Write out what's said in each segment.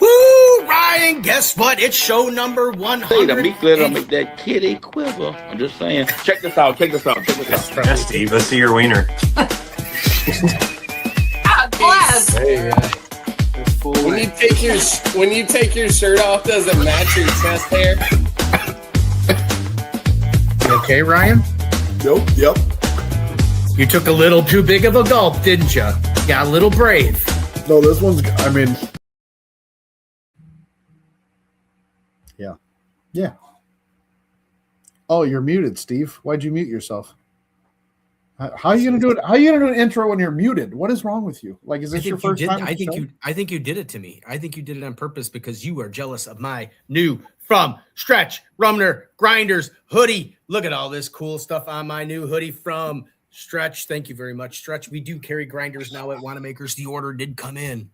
Woo, Ryan, guess what? It's show number 100. Say the meat glitter make that kitty quiver. I'm just saying. Check this out. Yeah, Steve, let's see your wiener. Bless. There you go. When you take your shirt off, does it match your chest hair? You okay, Ryan? Yep. You took a little too big of a gulp, didn't you? Got a little brave. No, this one's, yeah. Oh, you're muted, Steve. Why'd you mute yourself? How are you gonna do it? How are you gonna do an intro when you're muted? What is wrong with you? Like, is this your first time? I think you did it to me. I think you did it on purpose because you are jealous of my new From Stretch Rumner Grinders hoodie. Look at all this cool stuff on my new hoodie from Stretch. Thank you very much, Stretch. We do carry grinders now at Wanamaker's. The order did come in.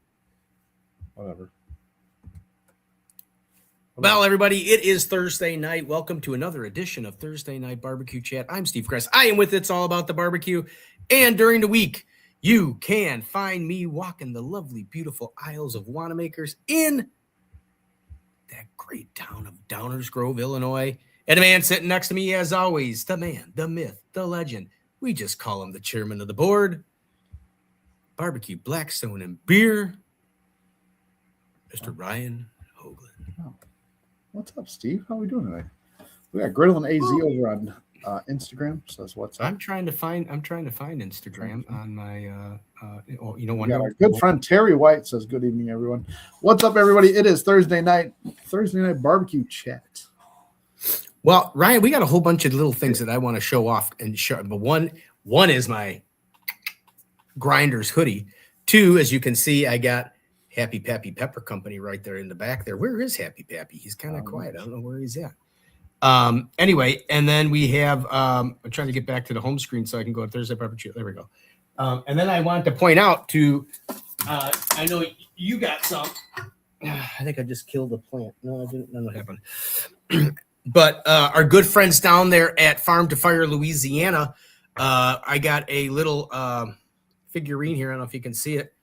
Whatever. Well, everybody, it is Thursday night. Welcome to another edition of Thursday Night BBQ Chat. I'm Steve Kress. I am with It's All About the Barbecue. And during the week, you can find me walking the lovely, beautiful aisles of Wanamaker's in that great town of Downers Grove, Illinois. And a man sitting next to me, as always, the man, the myth, the legend. We just call him the chairman of the board. Barbecue, Blackstone, and beer. Mr. Ryan Hoagland. What's up, Steve? How are we doing today? We got Griddle and AZ over on Instagram. Says what's up. I'm trying to find Instagram on my you know, one. Our good friend Terry White says good evening, everyone. What's up, everybody? It is Thursday night barbecue chat. Well, Ryan, we got a whole bunch of little things that I want to show off and show, but one is my Grinders hoodie. Two, as you can see, I got Happy Pappy Pepper Company right there in the back there. Where is Happy Pappy? He's kind of quiet. I don't know where he's at. Anyway, and then we have I'm trying to get back to the home screen so I can go to Thursday Barbecue. There we go. And then I want to point out to I know you got some. I think I just killed a plant. No, I didn't. Nothing happened. But our good friends down there at Farm to Fire, Louisiana, I got a little figurine here. I don't know if you can see it.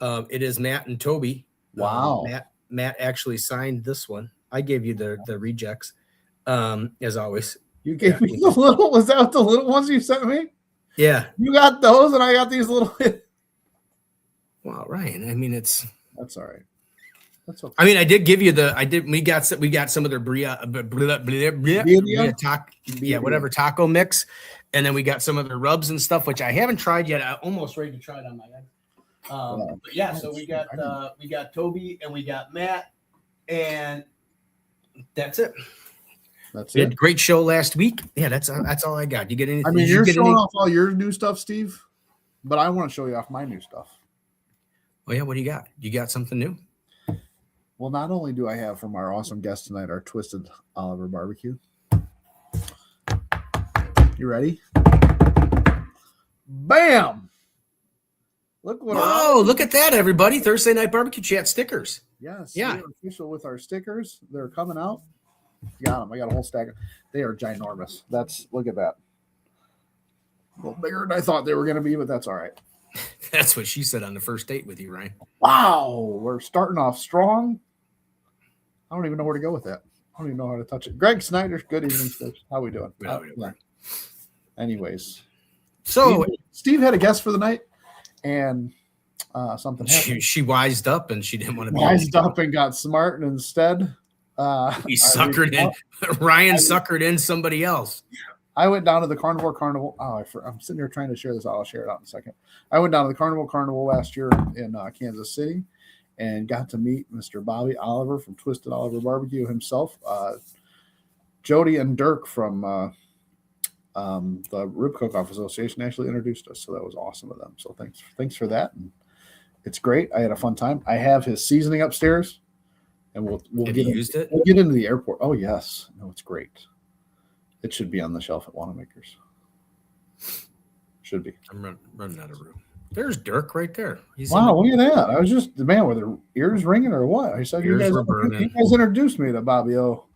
It is Matt and Toby. Wow. Matt actually signed this one. I gave you the rejects, as always. You gave me the little, was that the little ones you sent me? Yeah. You got those and I got these little. Wow, Ryan. I mean, that's all right. That's okay. I mean, I did give you we got some of their taco mix. And then we got some of their rubs and stuff, which I haven't tried yet. I'm almost ready to try it on my head. But yeah, so we got Toby and we got Matt, and that's it. That's we had it. a great show last week. Yeah, that's all I got. You get anything? I mean, you're showing off all your new stuff, Steve, but I want to show you off my new stuff. Oh yeah, what do you got? You got something new? Well, not only do I have from our awesome guest tonight our Twisted Oliver Barbecue. You ready? Bam! Look at that, everybody. Thursday Night Barbecue Chat stickers. Yes. Yeah. They're official with our stickers. They're coming out. Got them. I got a whole stack. They are ginormous. Look at that. A little bigger than I thought they were going to be, but that's all right. That's what she said on the first date with you, Ryan. Wow. We're starting off strong. I don't even know where to go with that. I don't even know how to touch it. Greg Snyder, good evening, folks. How we doing? Anyways. So Steve had a guest for the night. And something happened. She wised up and she didn't want to be wised up and got smart, and instead he suckered in. Ryan suckered in somebody else. I went down to the Carnival. I'm sitting here trying to share this. I'll share it out in a second. I went down to the Carnival last year in Kansas City and got to meet Mr. Bobby Oliver from Twisted Oliver Barbecue himself. Jody and Dirk from the Rib Cook-Off Association actually introduced us, so that was awesome of them. So thanks for that. And it's great. I had a fun time. I have his seasoning upstairs, and we'll get into the airport. Oh yes, no, it's great. It should be on the shelf at Wanamaker's. Should be. I'm running out of room. There's Dirk right there. Wow, look at that. I was just the man with their ears ringing or what? I said you guys introduced me to Bobby O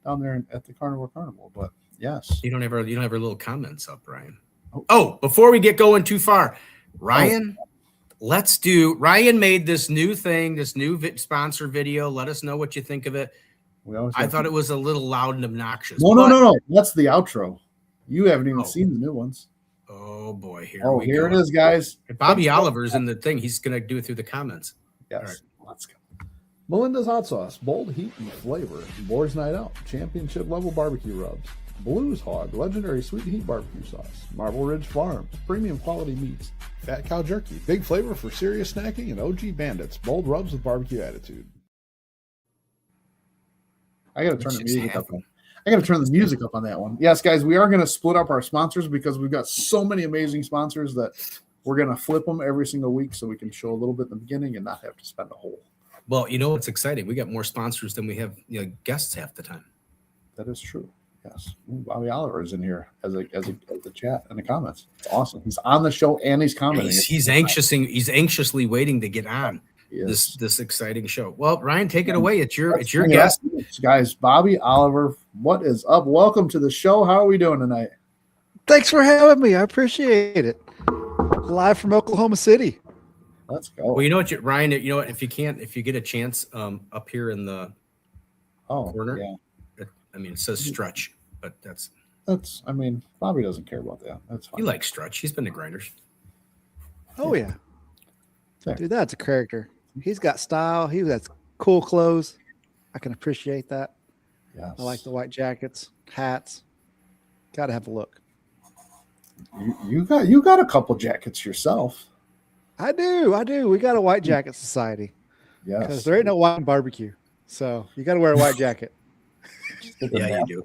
down there at the Carnival, but. Yes. You don't have our little comments up, Ryan. Oh, before we get going too far, Ryan, let's do. Ryan made this new thing, this new sponsor video. Let us know what you think of it. I thought it was a little loud and obnoxious. No. That's the outro. You haven't even seen the new ones. Oh boy, here it is, guys. Bobby Oliver's in the thing. He's gonna do it through the comments. Yes, all right. Let's go. Melinda's Hot Sauce, bold heat and flavor. Boar's Night Out, championship level barbecue rubs. Blues Hog, legendary sweet heat barbecue sauce. Marble Ridge Farms, premium quality meats. Fat Cow Jerky, big flavor for serious snacking. And OG Bandits, bold rubs with barbecue attitude. I gotta turn the music up. I gotta turn the music up on that one. Yes, guys, we are gonna split up our sponsors because we've got so many amazing sponsors that we're gonna flip them every single week so we can show a little bit in the beginning and not have to spend a whole. Well, you know what's exciting? We got more sponsors than we have guests half the time. That is true. Yes, Bobby Oliver is in here as a chat in the comments. It's awesome. He's on the show and he's commenting. He's anxiously waiting to get on this exciting show. Well, Ryan, take it away. It's your guest, guys. Bobby Oliver, what is up? Welcome to the show. How are we doing tonight? Thanks for having me. I appreciate it. Live from Oklahoma City. Let's go. Well, you know what, Ryan? You know what? If you get a chance, up here in the corner. Yeah. I mean, it says stretch, but that's. I mean, Bobby doesn't care about that. That's fine. He likes stretch. He's been to Grinders. Oh yeah, dude, that's a character. He's got style. He has cool clothes. I can appreciate that. Yes. I like the white jackets, hats. Got to have a look. You got a couple jackets yourself. I do. We got a white jacket society. Yes. Because there ain't no white barbecue, so you got to wear a white jacket. Yeah, you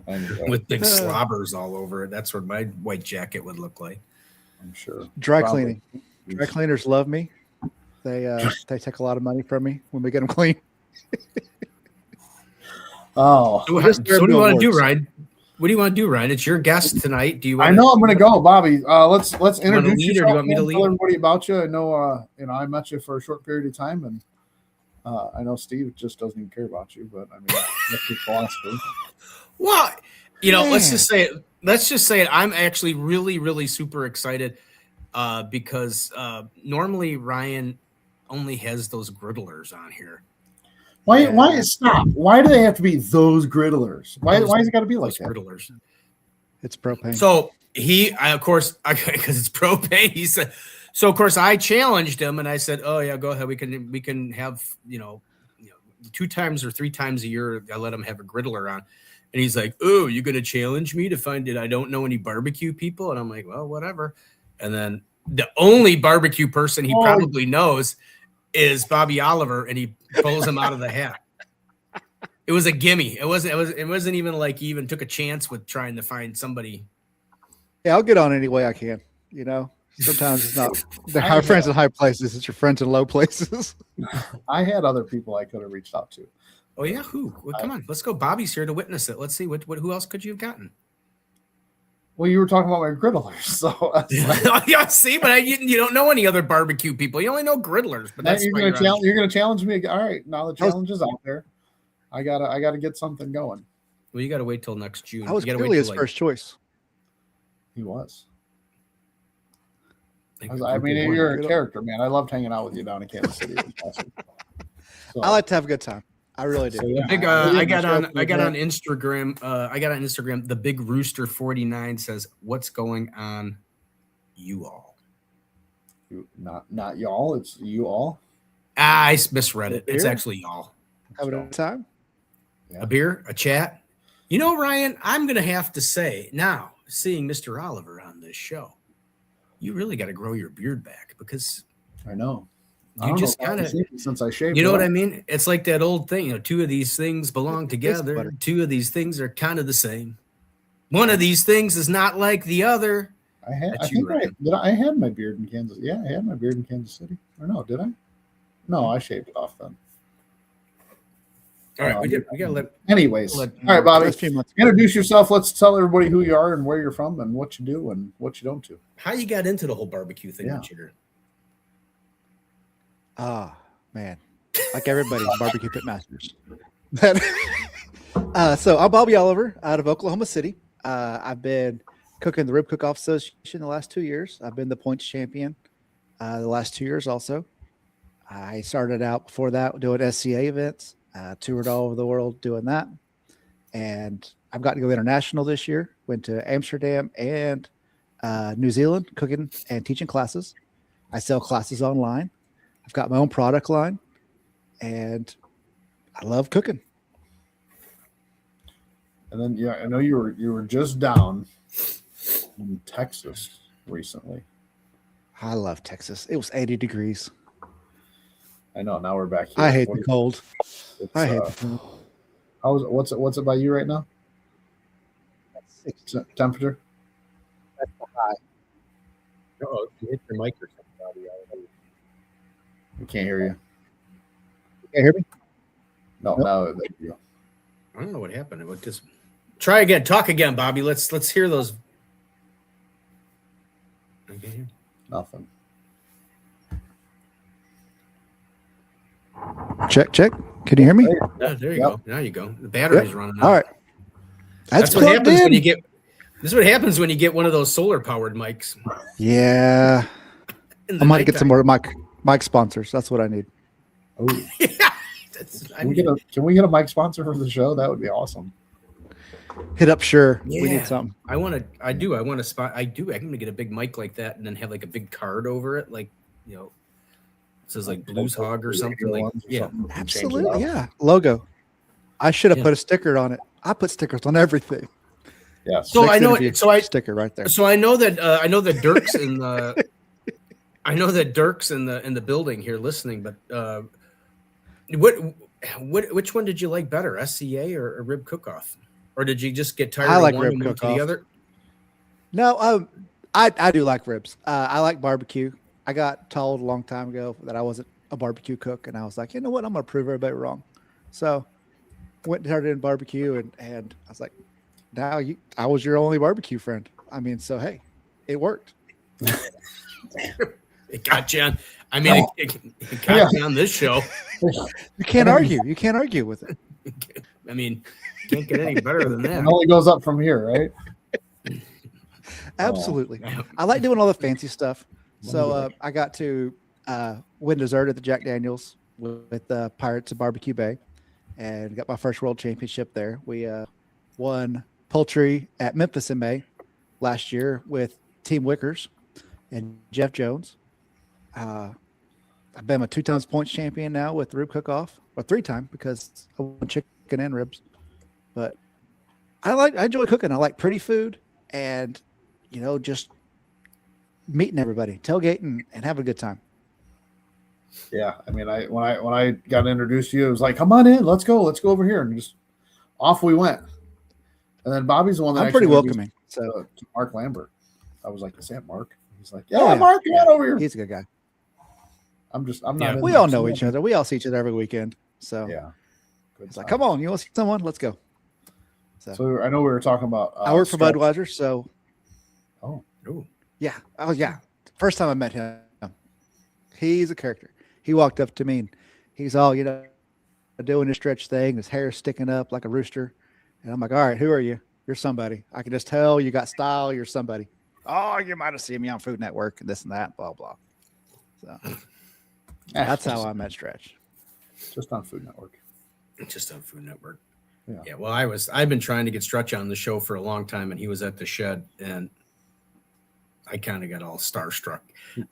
do. With big slobbers all over it. That's what my white jacket would look like. I'm sure. Dry cleaning. Dry cleaners love me. They take a lot of money from me when we get them clean. So what do you want to do, Ryan? What do you want to do, Ryan? It's your guest tonight. Do you? I know I'm going to go, Bobby. Let's introduce you. Do you want me to lead? Tell everybody about you. I know, I met you for a short period of time, and I know Steve just doesn't even care about you. But I mean, that's your philosophy. Well, let's just say it. I'm actually really, really super excited because normally Ryan only has those griddlers on here. Why stop? Why do they have to be those griddlers? Why is it got to be like that? Griddlers. It's propane. So because it's propane. He said. So of course I challenged him and I said, "Oh yeah, go ahead. We can have 2 times or 3 times a year. I let him have a griddler on." And he's like, "Oh, you're gonna challenge me to find it? I don't know any barbecue people." And I'm like, "Well, whatever." And then the only barbecue person he probably knows is Bobby Oliver, and he pulls him out of the hat. It was a gimme. It wasn't even like he even took a chance with trying to find somebody. Yeah, I'll get on any way I can. Sometimes it's not our friends in high places; it's your friends in low places. I had other people I could have reached out to. Oh yeah, who? Well, come on, let's go. Bobby's here to witness it. Let's see who else could you have gotten? Well, you were talking about my griddlers, so yeah. See, but you don't know any other barbecue people. You only know griddlers. But that's you're gonna challenge me. All right, now the challenge is out there. I gotta get something going. Well, you gotta wait till next June. I was really his first choice. He was. I mean, you're a character, man. I loved hanging out with you down in Kansas City. It was awesome. So, I like to have a good time. I really do. So, yeah. I got on Instagram. The Big Rooster 49 says, "What's going on, you all?" Not y'all. It's you all. I misread it. It's actually y'all. Have a good time. Yeah. A beer, a chat. Ryan, I'm gonna have to say now, seeing Mr. Oliver on this show, you really got to grow your beard back because I know. You just kind of since I shaved. You know what I mean? It's like that old thing. 2 of these things belong together. 2 of these things are kind of the same. One of these things is not like the other. I had my beard in Kansas. Yeah, I had my beard in Kansas City. Or no, did I? No, I shaved it off then. All right, we gotta let. Anyways, all right, Bobby. Introduce yourself. Let's tell everybody who you are and where you're from and what you do and what you don't do. How you got into the whole barbecue thing, Chigger? Man, like everybody, barbecue pit masters. So I'm Bobby Oliver out of Oklahoma City. I've been cooking the Rib Cook-Off Association the last 2 years. I've been the points champion the last 2 years also. I started out before that doing SCA events, toured all over the world doing that. And I've got to go international this year. Went to Amsterdam and New Zealand cooking and teaching classes. I sell classes online. I've got my own product line, and I love cooking. And then, yeah, I know you were just down in Texas recently. I love Texas. It was 80 degrees. I know. Now we're back here. I hate the cold. I hate the cold. What's it by you right now? Temperature? That's high. Oh, you hit your mic or something. We can't hear you. You can't hear me? No, Nope. now there you go. I don't know what happened. It just try again. Talk again, Bobby. Let's hear those. Okay. Nothing. Check. Can you hear me? Yeah, there you Yep. go. Now you go. The battery's running out. All right. That's what plugged happens in. when you get. This is what happens when you get one of those solar powered mics. Yeah. in the I might get some nighttime. more mic sponsors. That's what I need. Oh, Yeah. I can we mean, get a mic sponsor for the show? That would be awesome. Hit up, sure. We Yeah. need something. I want to spot. I'm going to get a big mic like that and then have like a big card over it. Like, it says like Blues Hog or something. Like, Ones or yeah. something. Change it Absolutely. up. Yeah. Logo. I should have Yeah. put a sticker on it. I put stickers on everything. Yes. So I Next know interview, it. So I sticker right there. So I know that Dirk's in the Dirk's in the building here listening, but which one did you like better, SCA or Rib Cook-Off? Or did you just get tired I of like one Rib and move to Cook-Off. the other? No, I do like ribs. I like barbecue. I got told a long time ago that I wasn't a barbecue cook, and I was like, you know what? I'm gonna prove everybody wrong. So went and started in barbecue, and I was like, I was your only barbecue friend. I mean, so hey, it worked. It got you on. I mean, it got you on this show. You can't argue. You can't argue with it. I mean, can't get any better than It that. only goes up from here, right? Absolutely. I like doing all the fancy stuff. So I got to win dessert at the Jack Daniels with the Pirates of Barbecue Bay and got my first world championship there. We won poultry at Memphis in May last year with Team Wickers and Jeff Jones. I've been a 2 times points champion now with Rib Cook-Off, or 3 times because I won chicken and ribs. But I enjoy cooking. I like pretty food and, just meeting everybody, tailgating, and having a good time. Yeah. I mean, when I got introduced to you, it was like, come on in, let's go over here, and just off we went. And then Bobby's the one that I'm pretty actually introduced welcoming. So to Mark Lambert. I was like, is that Mark? He's like, Oh, yeah, yeah. Mark, come on over here. he's a good guy. I'm Yeah. not. in We there. all know each other. We all see each other every weekend. So Yeah. Good it's like, time. come on, you want to see someone? Let's go. So I know we were talking about. I work for stretch. Budweiser, so Oh, yeah. Oh yeah. First time I met him, he's a character. He walked up to me and he's all, doing the stretch thing, his hair sticking up like a rooster. And I'm like, all right, who are you? You're somebody. I can just tell you got style, you're somebody. Oh, you might have seen me on Food Network and this and that, blah, blah. So that's how I met Stretch. just on Food Network. Just on Food Network. Yeah. Yeah. Well, I've been trying to get Stretch on the show for a long time, and he was at the shed, and I kind of got all starstruck.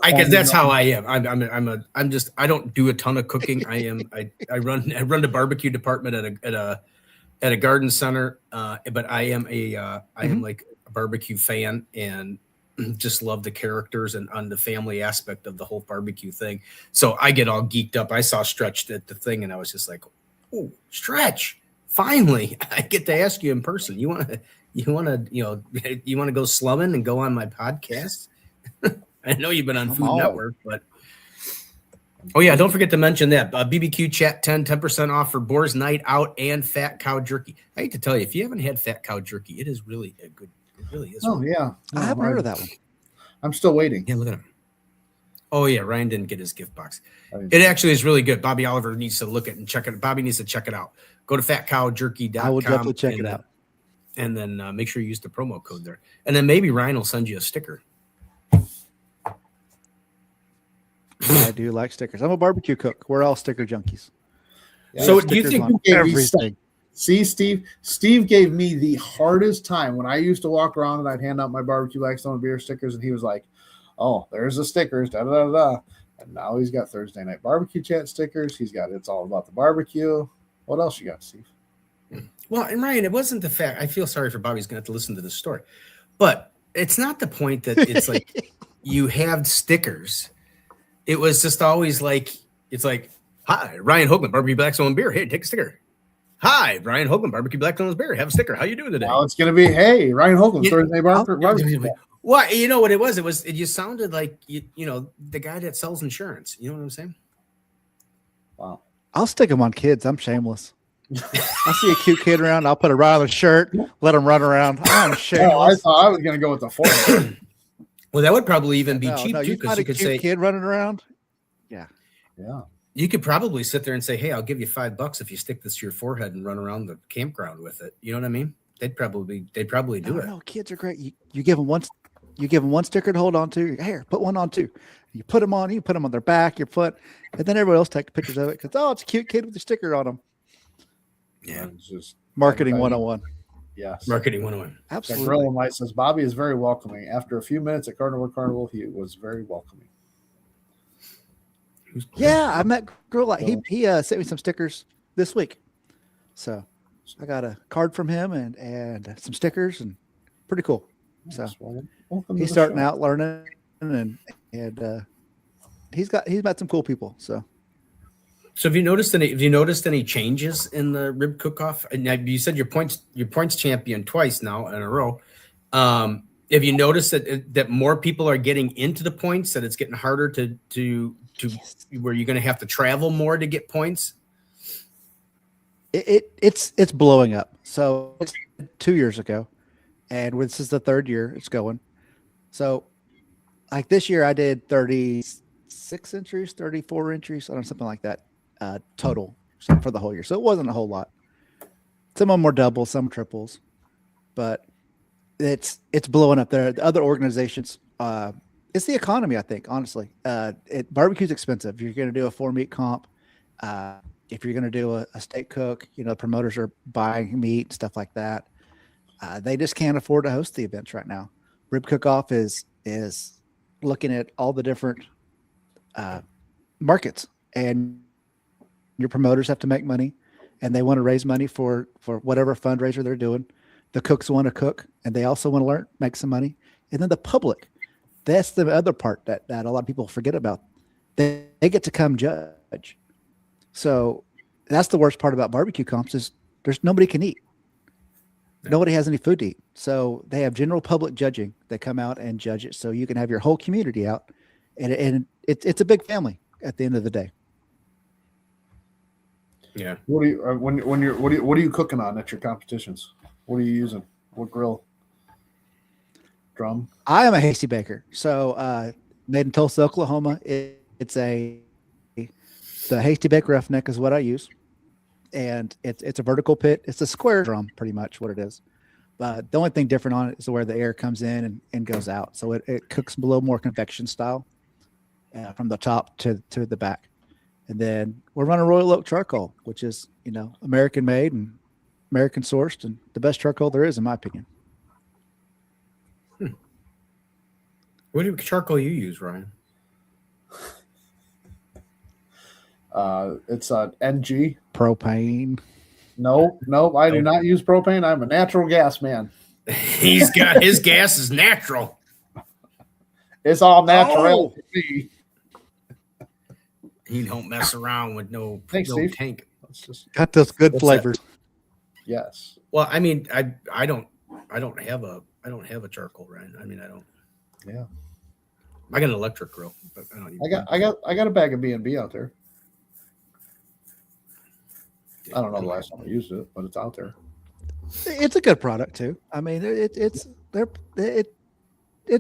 I guess that's how I am. I don't do a ton of cooking. I run the barbecue department at a garden center. But I am like a barbecue fan and just love the characters and on the family aspect of the whole barbecue thing. So I get all geeked up. I saw Stretch at the thing and I was just like, oh, Stretch, finally I get to ask you in person. You want to go slumming and go on my podcast? I know you've been on Food Network, but oh yeah, don't forget to mention that BBQ Chat 10% off for Boar's Night Out and Fat Cow Jerky. I hate to tell you, if you haven't had Fat Cow Jerky, it is really a good. It really is. Oh yeah, I haven't heard of that one. I'm still waiting. Yeah, look at him. Oh yeah, Ryan didn't get his gift box. It actually is really good. Bobby Oliver needs to look at and check it. Bobby needs to check it out. Go to fatcowjerky.com. I will definitely check it out. And then make sure you use the promo code there. And then maybe Ryan will send you a sticker. I do like stickers. I'm a barbecue cook. We're all sticker junkies. Yeah, So We have do you stickers think on gave me everything? See, Steve gave me the hardest time when I used to walk around and I'd hand out my barbecue Blackstone beer stickers, and he was like, "Oh, there's the stickers, da da da da." And now he's got Thursday Night BBQ Chat stickers. He's got It's All About the Barbecue. What else you got, Steve? Well, and Ryan, it wasn't the fact. I feel sorry for Bobby's going to have to listen to this story, but it's not the point that it's like you have stickers. It was just always like, it's like, hi, Ryan Hoagland, barbecue Blackstone beer. Hey, take a sticker. Hi, Ryan Hoagland, barbecue Blackstone beer. Have a sticker. How you doing today? Now it's going to be, hey, Ryan Hoagland, Yeah. Thursday Barbecue. Well, you know what it was? You sounded like, you know, the guy that sells insurance. You know what I'm saying? Wow. I'll stick them on kids. I'm shameless. I see a cute kid around. I'll put it right on the shirt. Let them run around. I'm Oh, I shameless. thought I was going to go with the four. Well, that would probably even be cheap No, too, you because find you a could cute say, kid running around. Yeah. you could probably sit there and say, hey, I'll give you $5 if you stick this to your forehead and run around the campground with it. You know what I mean? They'd probably do it. No, kids are great. You give them one sticker to hold on to. Here, put one on too. You put them on. You put them on their back, your foot, and then everybody else take pictures of it because it's a cute kid with a sticker on them. Yeah. It's just Marketing everybody- 101. Yes. Marketing 101. That Absolutely. Gorilla Mike says Bobby is very welcoming. After a few minutes at Carnival, he was very welcoming. Yeah, I met girl. He sent me some stickers this week, so I got a card from him and some stickers and pretty cool. So Welcome to he's the starting show. out learning and he's met some cool people. So So have you noticed any changes in the rib cook-off? And now you said your points champion twice now in a row. Have you noticed that more people are getting into the points, that it's getting harder to where you're going to have to travel more to get points? it's blowing up. So it's 2 years ago, and this is the third year it's going. So like this year I did 36 entries, 34 entries, I don't know, something like that, total for the whole year. So it wasn't a whole lot. Some of them were doubles, some triples, but it's blowing up there. The other organizations, it's the economy, I think, honestly. Barbecue's expensive. If you're going to do a 4-meat comp, if you're going to do a steak cook, you know, promoters are buying meat, stuff like that. They just can't afford to host the events right now. Rib Cook-Off is looking at all the different markets, and your promoters have to make money, and they want to raise money for whatever fundraiser they're doing. The cooks want to cook, and they also want to learn, make some money. And then the public, that's the other part that a lot of people forget about. They get to come judge. So that's the worst part about barbecue comps is there's nobody can eat. Nobody has any food to eat. So they have general public judging. They come out and judge it. So you can have your whole community out, and it's a big family at the end of the day. Yeah. What are you what are you cooking on at your competitions? What are you using? What grill? Drum? I am a hasty baker. So made in Tulsa, Oklahoma. It's the hasty bake roughneck is what I use. And it's a vertical pit. It's a square drum, pretty much what it is. But the only thing different on it is where the air comes in and goes out. So it cooks a little more convection style from the top to the back. And then we're running Royal Oak charcoal, which is, you know, American made and American sourced and the best charcoal there is, in my opinion. What charcoal you use, Ryan? It's a NG. Propane. No, I do not use propane. I'm a natural gas man. He's got his gas is natural. It's all natural. Oh. to me. He don't mess around with no Thanks, Steve. tank. Let's just Got those good What's flavors. yes. Well, I mean, I don't have a charcoal, Ryan. I mean, I don't. Yeah. I got an electric grill, but I don't. Even I got a bag of B&B out there. I don't know the last time I used it, but it's out there. It's a good product too. I mean, it's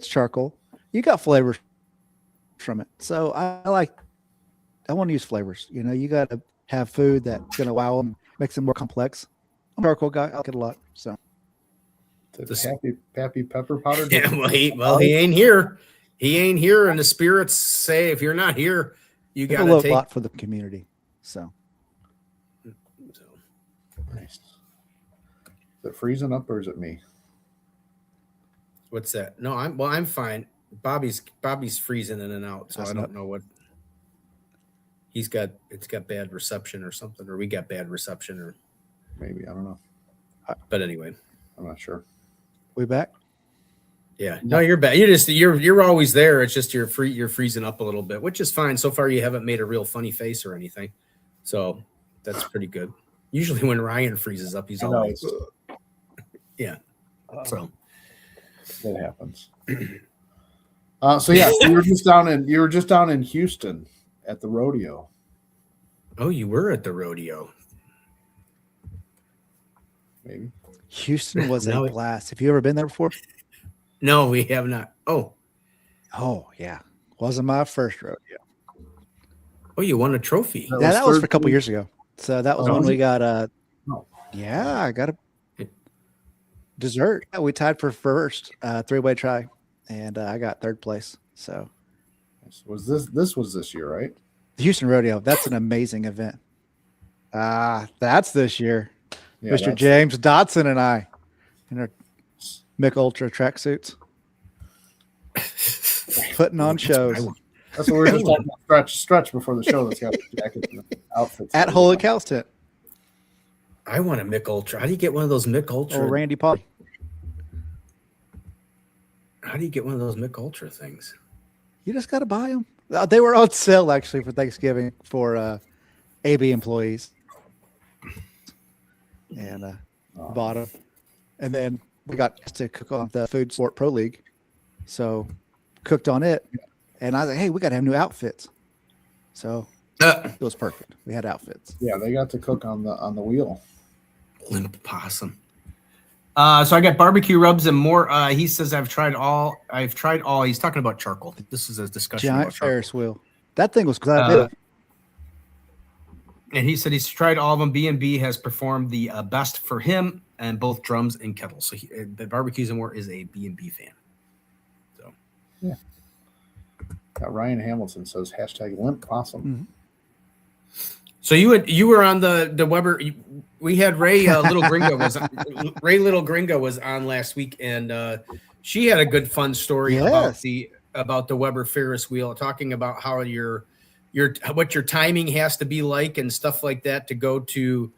charcoal. You got flavors from it, so I want to use flavors. You know, you got to have food that's gonna wow them, makes them more complex. I'm a charcoal guy. I like it a lot. So The happy pepper powder. Yeah, well, he ain't here. he ain't here, and the spirits say if you're not here, you Did a gotta little take. lot for the community. So So, Nice. Is it freezing up or is it me? what's that? No, I'm fine. Bobby's freezing in and out, so I That's don't not- know what it's got bad reception or something, or we got bad reception, or Maybe, I don't know. but anyway. I'm not sure. we back? Yeah, no, you're bad. You're always there. It's just you're freezing up a little bit, which is fine. So far, you haven't made a real funny face or anything, so that's pretty good. Usually, when Ryan freezes up, he's I know, always it's- yeah. So It happens. So yeah, you were just down in Houston at the rodeo. oh, you were at the rodeo. Maybe. Houston was No, a blast. Have you ever been there before? No, we have not. Oh, Yeah. Wasn't my first rodeo. you won a trophy. Yeah, that was for a couple Thursday. years ago. So that was Oh, when was we it? got a. No. Yeah, I got a dessert. Yeah, we tied for first, three-way try, and I got third place. So Was this year, right? the Houston Rodeo, that's an amazing event. That's this year. Yeah, Mr. that's- James Dotson and I in our Mick Ultra tracksuits, putting on shows That's what we were just talking about. Stretch before the show. That's got the jacket and the outfits. at Holy Cow's tent. I want a Mick Ultra. How do you get one of those Mick Ultra? Or Randy Paul. How do you get one of those Mick Ultra things? You just got to buy them. They were on sale actually for Thanksgiving for AB employees, and bought them. And then we got to cook on the Foodsport Pro League, so cooked on it. And I was like, "Hey, we got to have new outfits." So it was perfect. We had outfits. Yeah, they got to cook on the wheel. Limp possum. So I got barbecue rubs and more. He says I've tried all. He's talking about charcoal. This is a discussion Giant about charcoal. Ferris wheel. That thing was glad. And he said he's tried all of them. B&B has performed the best for him and both drums and kettles. So the barbecues and more is a B&B fan. So Ryan Hamilton says #limp possum. So you were on the Weber. We had Ray Little Gringo was on last week, and she had a good fun story Yes. about the Weber Ferris wheel, talking about how what your timing has to be like and stuff like that to go to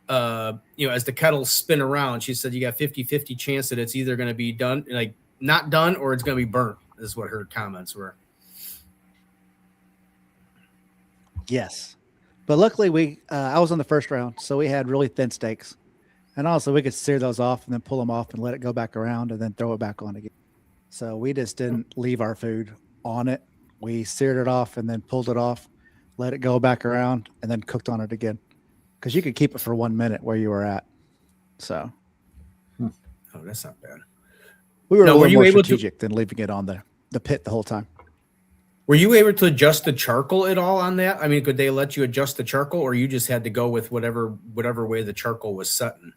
as the kettles spin around. She said you got 50-50 chance that it's either going to be done, like not done, or it's going to be burnt, is what her comments were. Yes. But luckily I was on the first round, so we had really thin steaks. And also we could sear those off and then pull them off and let it go back around and then throw it back on again. So we just didn't leave our food on it. We seared it off and then pulled it off, let it go back around, and then cooked on it again. Because you could keep it for 1 minute where you were at. So Oh, that's not bad. we were Now, a were little you more able to- strategic than leaving it on the pit the whole time. Were you able to adjust the charcoal at all on that? I mean, could they let you adjust the charcoal, or you just had to go with whatever way the charcoal was setting?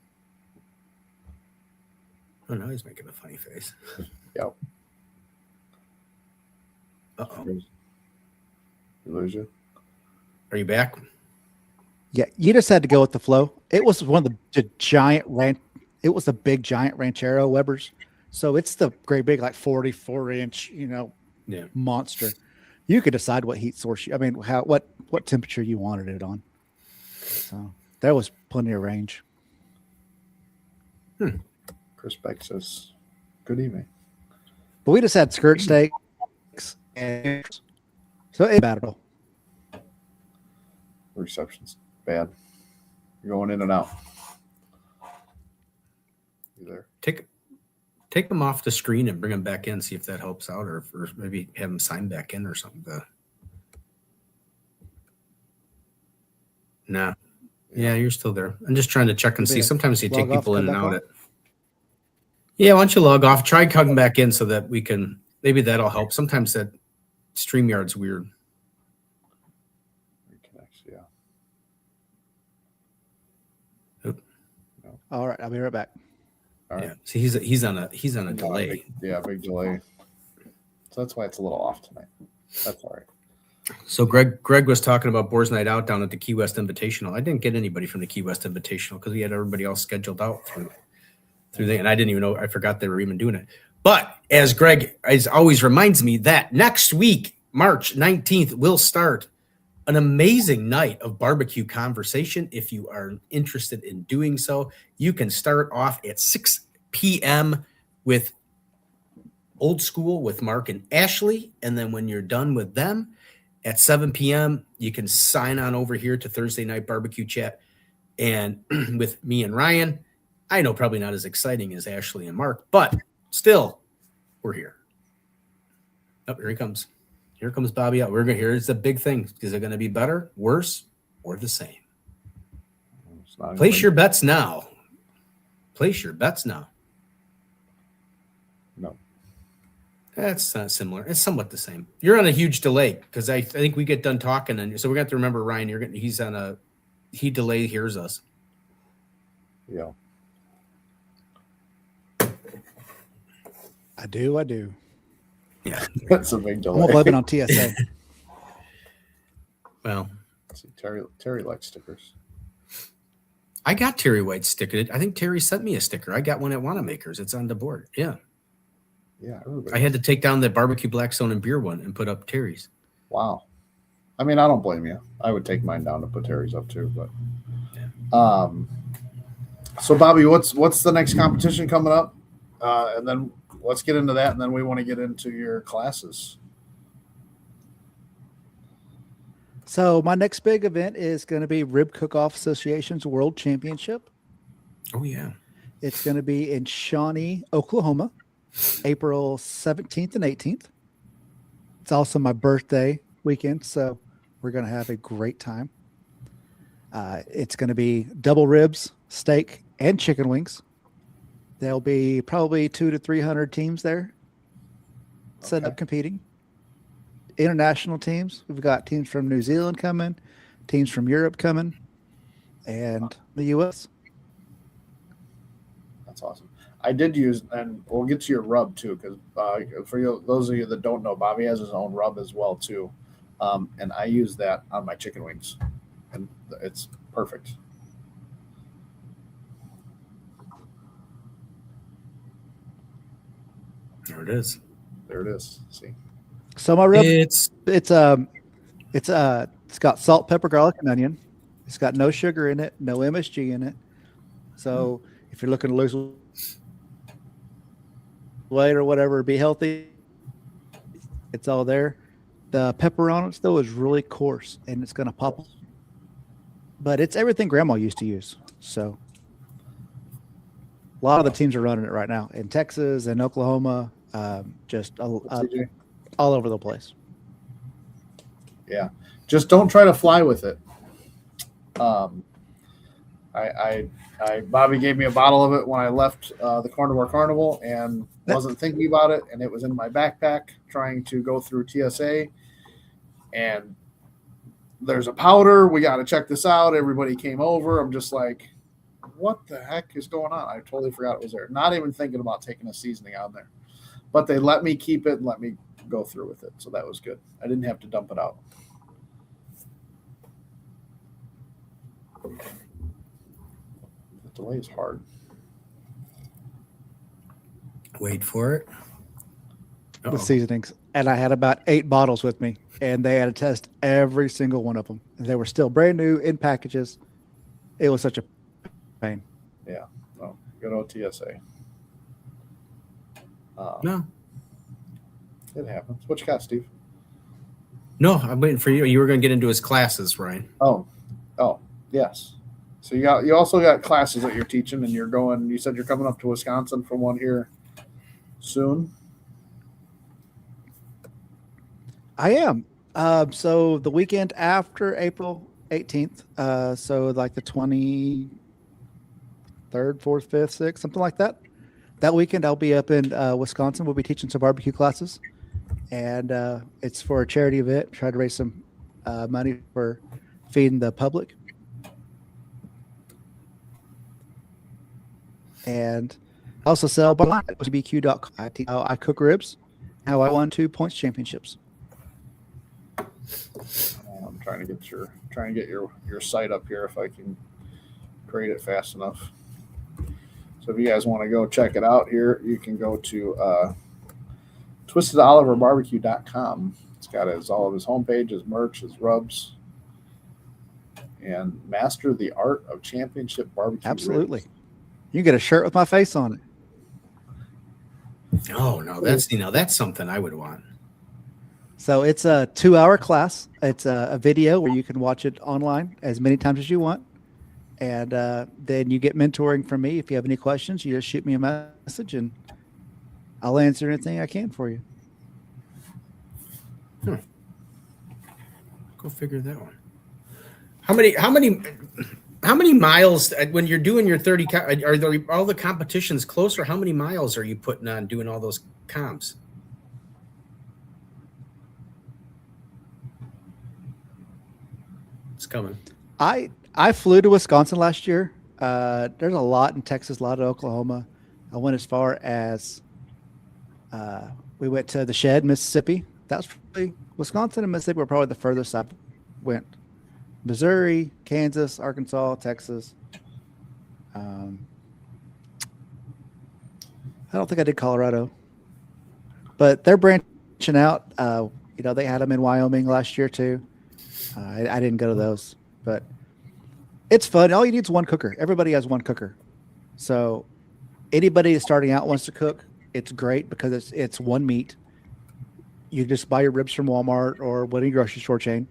Oh, no, he's making a funny face. Yep. Uh-oh. You lose you. Are you back? Yeah, you just had to go with the flow. It was one of the giant it was the big giant Ranchero Webers. So it's the great big, like 44-inch, Yeah. monster. You could decide what heat source what temperature you wanted it on. So there was plenty of range. Chris Beck says, "Good evening." But we just had skirt steaks and so it bad at all. The reception's bad. You're going in and out. You there? Take them off the screen and bring them back in, see if that helps out, or maybe have them sign back in or something. Nah. Yeah, you're still there. I'm just trying to check and see. Sometimes you take Log off, people in come and back out. on? Yeah, why don't you log off? Try coming back in so that we can. Maybe that'll help. Sometimes that StreamYard's weird. Reconnects, yeah. All right, I'll be right back. All right. Yeah. See, he's on a delay. Big delay. So that's why it's a little off tonight. That's all right. So Greg was talking about Boars Night Out down at the Key West Invitational. I didn't get anybody from the Key West Invitational because we had everybody else scheduled out through there, and I didn't even know. I forgot they were even doing it. But as Greg always reminds me that next week, March 19th, will start an amazing night of barbecue conversation. If you are interested in doing so, you can start off at 6 p.m. with Old School with Mark and Ashley, and then when you're done with them, at 7 p.m., you can sign on over here to Thursday Night BBQ Chat and with me and Ryan. I know probably not as exciting as Ashley and Mark, but still, we're here. Oh, here he comes. Here comes Bobby out. Here's the big thing. Is it going to be better, worse, or the same? Place your bets now. Place your bets now. No. That's not similar. It's somewhat the same. You're on a huge delay because I think we get done talking, and so we're going to have to remember Ryan. He hears us. Yeah. I do. Yeah, That's a big I'm delay. living on TSA. well, See, Terry likes stickers. I got Terry White's sticker. I think Terry sent me a sticker. I got one at Wanamaker's. It's on the board. Yeah. Yeah, everybody. I had to take down the barbecue Blackstone and beer one and put up Terry's. Wow. I mean, I don't blame you. I would take mine down to put Terry's up too, but so Bobby, what's the next competition coming up? And then let's get into that, and then we want to get into your classes. So my next big event is going to be Rib Cook-Off Association's World Championship. Oh yeah. It's going to be in Shawnee, Oklahoma, April 17th and 18th. It's also my birthday weekend, so we're going to have a great time. It's going to be double ribs, steak, and chicken wings. There'll be probably 200 to 300 teams there set up competing. International teams. We've got teams from New Zealand coming, teams from Europe coming, and the U.S. That's awesome. I did use, and we'll get to your rub too, because for you, those of you that don't know, Bobby has his own rub as well too, and I use that on my chicken wings, and it's perfect. There it is. There it is. See, So my rib, It's it's got salt, pepper, garlic, and onion. It's got no sugar in it, no MSG in it. So if you're looking to lose weight or whatever, be healthy, it's all there. The pepper on it though is really coarse, and it's going to pop. But it's everything Grandma used to use. So a lot of the teams are running it right now in Texas and Oklahoma, just all over the place. yeah, just don't try to fly with it. Bobby gave me a bottle of it when I left the Carnivore Carnival and wasn't thinking about it, and it was in my backpack trying to go through TSA, and there's a powder. We got to check this out. Everybody came over. I'm just like, what the heck is going on? I totally forgot it was there. Not even thinking about taking a seasoning out there, but they let me keep it and let me go through with it. So that was good. I didn't have to dump it out. The delay is hard. wait for it. The seasonings. And I had about 8 bottles with me, and they had to test every single one of them. And they were still brand new in packages. It was such a pain. Yeah. No, good old TSA. No, It happens. What you got, Steve? no, I'm waiting for you. You were going to get into his classes, Ryan. Oh, yes. So you also got classes that you're teaching, and you're going. You said you're coming up to Wisconsin for one here soon. I am. So the weekend after April 18th, so like the 23rd, 4th, 5th, 6th, something like that. That weekend I'll be up in Wisconsin. We'll be teaching some barbecue classes, and it's for a charity event. Try to raise some money for feeding the public. And I also sell BBQ.com. I cook ribs. how I won 2 points championships. I'm trying to get your site up here if I can create it fast enough. So if you guys want to go check it out here, you can go to twistedoliverbarbecue.com. It's got all of his homepage, his merch, his rubs, and master the art of championship barbecue. Absolutely. ribs. You get a shirt with my face on it. Oh no, that's something I would want. So it's a 2-hour class. It's a video where you can watch it online as many times as you want. And then you get mentoring from me. If you have any questions, you just shoot me a message and I'll answer anything I can for you. Go figure that one. How many miles when you're doing your 30? Are there all the competitions close, or how many miles are you putting on doing all those comps? It's coming. I flew to Wisconsin last year. There's a lot in Texas, a lot in Oklahoma. I went as far as we went to the Shed, Mississippi. That's probably Wisconsin and Mississippi were probably the furthest I went. Missouri, Kansas, Arkansas, Texas. I don't think I did Colorado, but they're branching out. They had them in Wyoming last year too. I didn't go to those, but it's fun. All you need is one cooker. Everybody has one cooker. So anybody that's starting out wants to cook, it's great because it's one meat. You just buy your ribs from Walmart or any grocery store chain,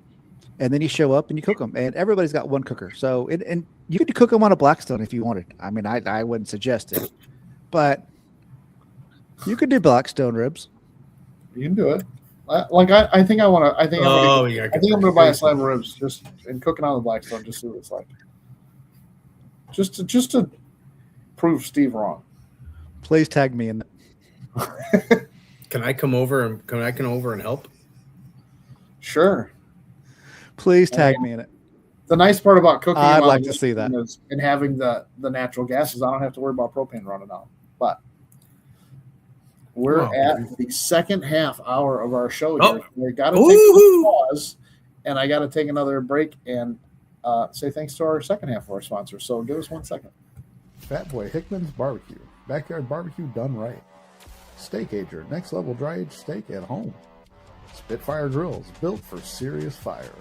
and then you show up and you cook them. And everybody's got one cooker. So and you could cook them on a Blackstone if you wanted. I mean, I wouldn't suggest it, but you could do Blackstone ribs. You can do it. I think I'm gonna buy a slab of ribs and cook it on the Blackstone, just see what it's like. Just to prove Steve wrong. Please tag me in that. Can I come over and help? Sure. Please tag me in it. The nice part about cooking, I'd like to see that, and having the natural gas is I don't have to worry about propane running out. But we're at the second half hour of our show here. We got to take a pause, and I got to take another break and say thanks to our second half of our sponsor. So give us 1 second. Fat Boy Hickman's Barbecue. Backyard barbecue done right. Steak Ager. Next level dry aged steak at home. Spitfire Grills. Built for serious fire.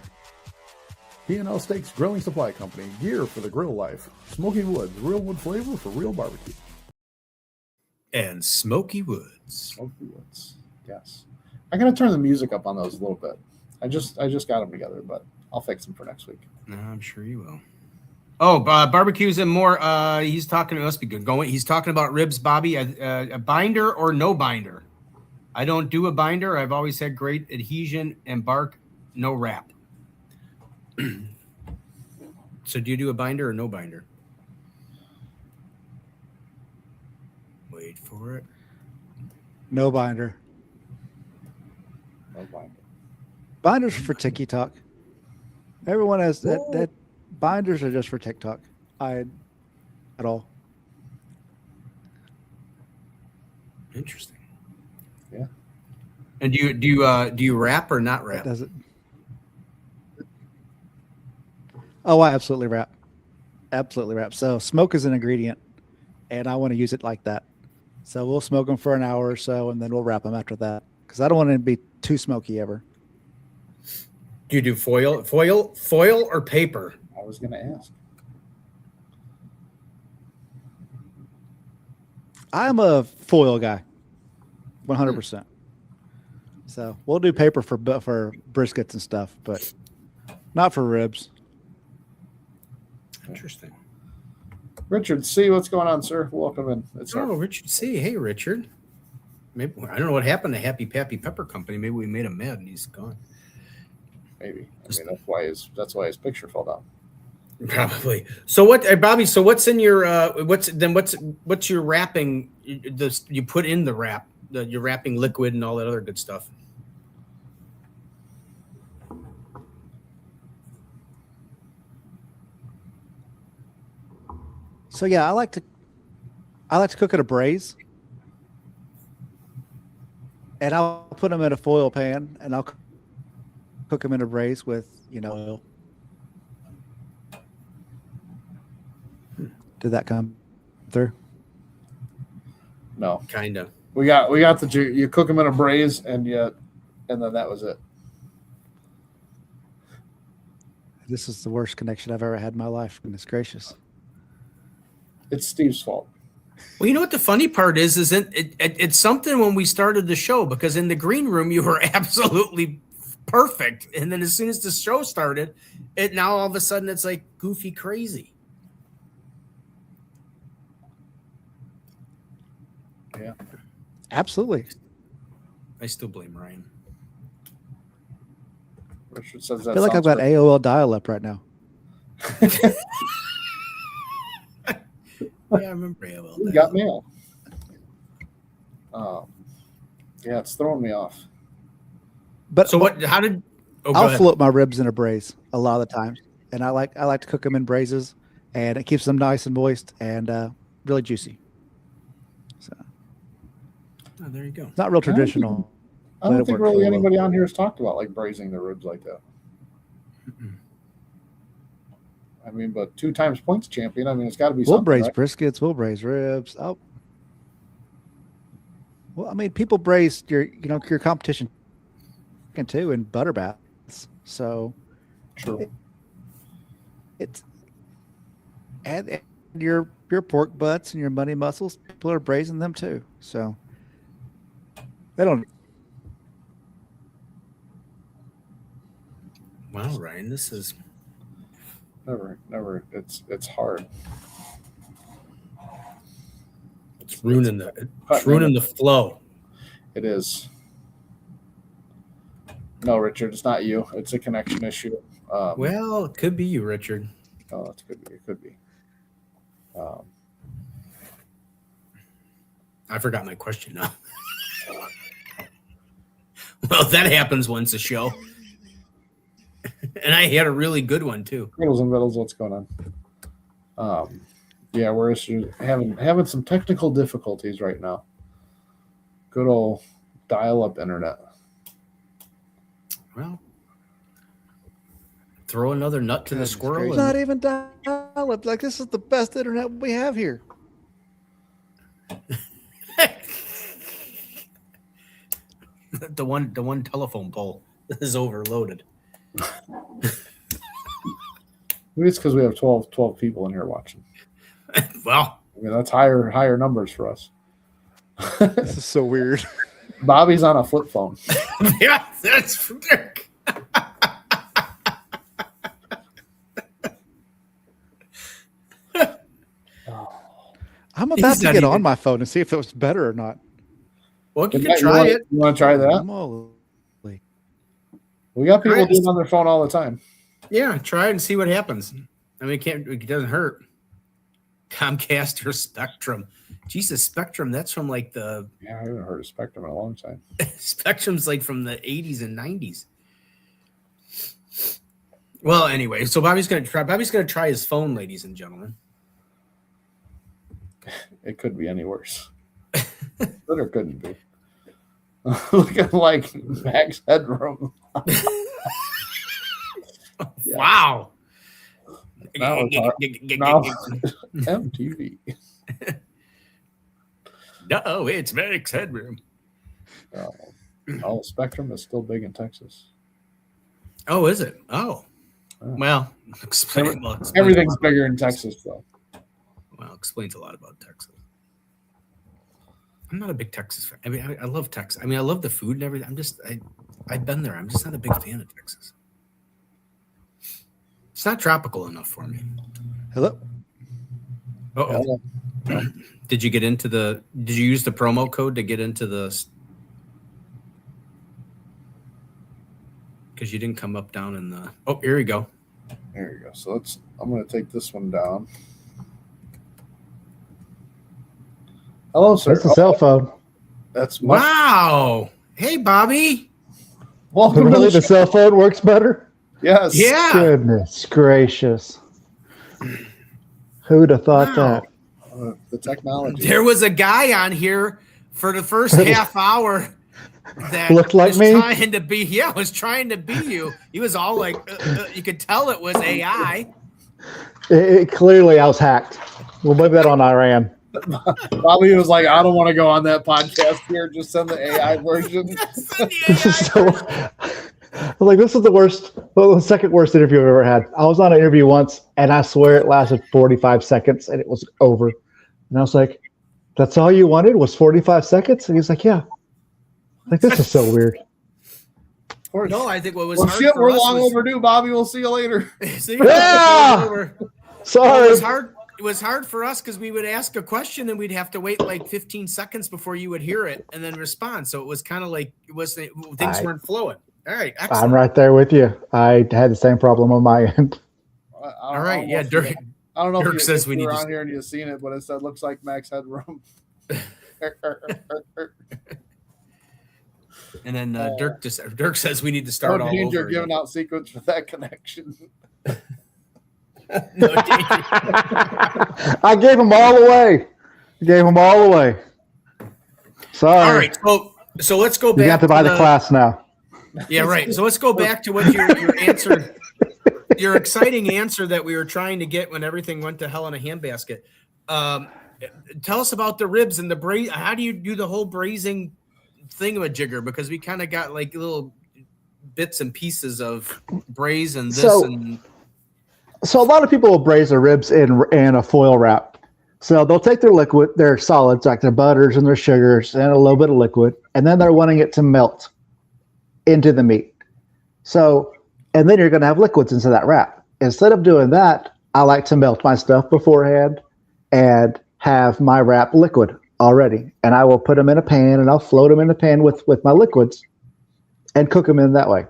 P&L Steaks Grilling Supply Company. Gear for the grill life. Smoky Woods. Real wood flavor for real barbecue. And Smoky Woods. Smoky Woods. Yes. I got to turn the music up on those a little bit. I just got them together, but I'll fix them for next week. No, I'm sure you will. Oh, barbecues and more. He's talking. It must be good going. He's talking about ribs, Bobby. A binder or no binder? I don't do a binder. I've always had great adhesion and bark, no wrap. So do you do a binder or no binder? Wait for it. No binder. No binder. Binders for TikTok. Everyone has that. Binders are just for TikTok. At all. Interesting. Yeah. And do you wrap or not wrap? Does it? Oh, I absolutely wrap. Absolutely wrap. So smoke is an ingredient, and I want to use it like that. So we'll smoke them for an hour or so, and then we'll wrap them after that because I don't want it to be too smoky ever. Do you do foil or paper? I was going to ask. I'm a foil guy, 100%. So we'll do paper for briskets and stuff, but not for ribs. Interesting. Richard C., what's going on, sir? Welcome in. Richard C. Hey, Richard. Maybe I don't know what happened to Happy Pappy Pepper Company. Maybe we made him mad and he's gone. Maybe. I mean, that's why his picture fell down. Probably. So what, Bobby? So what's in your what's your wrapping? You put in the wrap, your wrapping liquid and all that other good stuff. So yeah, I like to cook at a braise, and I'll put them in a foil pan, and I'll cook them in a braise with oil. Did that come through? No, Kind of. we got the you cook them in a braise, and then that was it. This is the worst connection I've ever had in my life. Goodness gracious! It's Steve's fault. Well, you know what the funny part is it's something when we started the show, because in the green room you were absolutely perfect, and then as soon as the show started, now all of a sudden it's like goofy crazy. Yeah, Absolutely. I still blame Ryan. Richard says I that. feel like I've got AOL dial-up right now. Yeah, I remember AOL. You got mail. Yeah, it's throwing me off. But So what? How did? Oh, go I'll ahead. float my ribs in a braise a lot of the times, and I like to cook them in braises, and it keeps them nice and moist and really juicy. So Oh, there you go. it's not real traditional. I but don't it think worked really really well. anybody on here has talked about like braising their ribs like that. Mm-mm. I mean, but 2 times points champion. I mean, it's got to be We'll something. braise Right? briskets. We'll braise ribs. Oh, well, I mean, people braise your competition too in butter baths. So True. it's and your pork butts and your money muscles. People are braising them too. So they don't. Wow, Ryan, this is Never. It's hard. it's ruining the flow. It is. No, Richard, it's not you. It's a connection issue. Well, it could be you, Richard. Oh, it could be. I forgot my question now. Well, that happens once a show. And I had a really good one too. Riddles and riddles, what's going on? Yeah, we're having some technical difficulties right now. Good old dial-up internet. Well, throw another nut to the squirrel. It's not even dial-up. Like, this is the best internet we have here. The one telephone pole is overloaded. Maybe it's because we have 12 people in here watching. Well, I mean, that's higher numbers for us. This is so weird. Bobby's on a flip phone. yeah, that's Rick. I'm about He's to not get even- on my phone and see if it was better or not. Well, you You can try it. You want to try that? Moly. We got people Try it. doing it on their phone all the time. Yeah, try it and see what happens. I mean, it doesn't hurt. Comcast or Spectrum. Jesus, Spectrum, that's from like the Yeah, I haven't heard of Spectrum in a long time. Spectrum's like from the 80s and 90s. Well, anyway, so Bobby's gonna try his phone, ladies and gentlemen. It could be any worse. But it couldn't be. Looking like Max Headroom. Yeah. Wow. Now MTV. No, it's Max Headroom. Oh, Spectrum is still big in Texas. Oh, is it? Oh. Well, Everything's bigger in Texas, though. Well, explains a lot about Texas. I'm not a big Texas fan. I mean, I love Texas. I mean, I love the food and everything. I've been there. I'm just not a big fan of Texas. It's not tropical enough for me. Hello? Uh-oh. Did you use the promo code to get into the, because you didn't come up down in the, oh, here we go. There you go. So I'm going to take this one down. Hello, sir. That's a cell phone. That's much. Wow. Hey, Bobby. Welcome Really, to the the cell phone works better? Yes. Yeah. Goodness gracious. Who'd have thought Wow. The technology. There was a guy on here for the first half hour that Looked like was me? trying to be. Yeah, was trying to be you. He was all like, you could tell it was AI. Clearly, I was hacked. We'll blame that on Iran. Bobby was like, I don't want to go on that podcast here. Just send the AI version. This is so. I was like, this is the worst, well, the second worst interview I've ever had. I was on an interview once, and I swear it lasted 45 seconds, and it was over. And I was like, that's all you wanted was 45 seconds? And he's like, yeah. Like, this is so weird. Of course. No, I think what was Well, hard shit, for we're us long was, overdue, Bobby. We'll see you later. See, Yeah! Well, Sorry. it was hard for us because we would ask a question and we'd have to wait like 15 seconds before you would hear it and then respond. So it was kind of like things weren't flowing. All right, excellent. I'm right there with you. I had the same problem on my end. All right, yeah. I don't know Dirk if says if we you need were to- on here and you've seen it, but it said looks like Max Headroom. And then Dirk says we need to start No all danger over. giving out secrets for that connection. No danger. I gave them all away. Sorry. All right, so let's go back. You got to buy the class now. Yeah, right. So let's go back to what your answer, your exciting answer that we were trying to get when everything went to hell in a handbasket. Tell us about the ribs and the braise. How do you do the whole braising thingamajigger? Because we kind of got like little bits and pieces of braise and this So a lot of people will braise their ribs in a foil wrap. So they'll take their liquid, their solids, like their butters and their sugars and a little bit of liquid, and then they're wanting it to melt into the meat. So, and then you're going to have liquids into that wrap. Instead of doing that, I like to melt my stuff beforehand and have my wrap liquid already. And I will put them in a pan and I'll float them in the pan with my liquids and cook them in that way.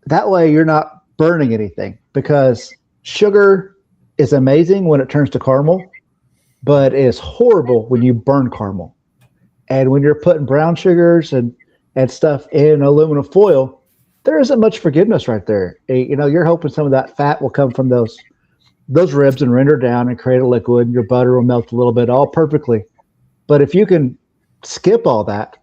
That way you're not burning anything, because sugar is amazing when it turns to caramel, but it is horrible when you burn caramel. And when you're putting brown sugars and stuff in aluminum foil, there isn't much forgiveness right there. You're hoping some of that fat will come from those ribs and render down and create a liquid, and your butter will melt a little bit, all perfectly. But if you can skip all that,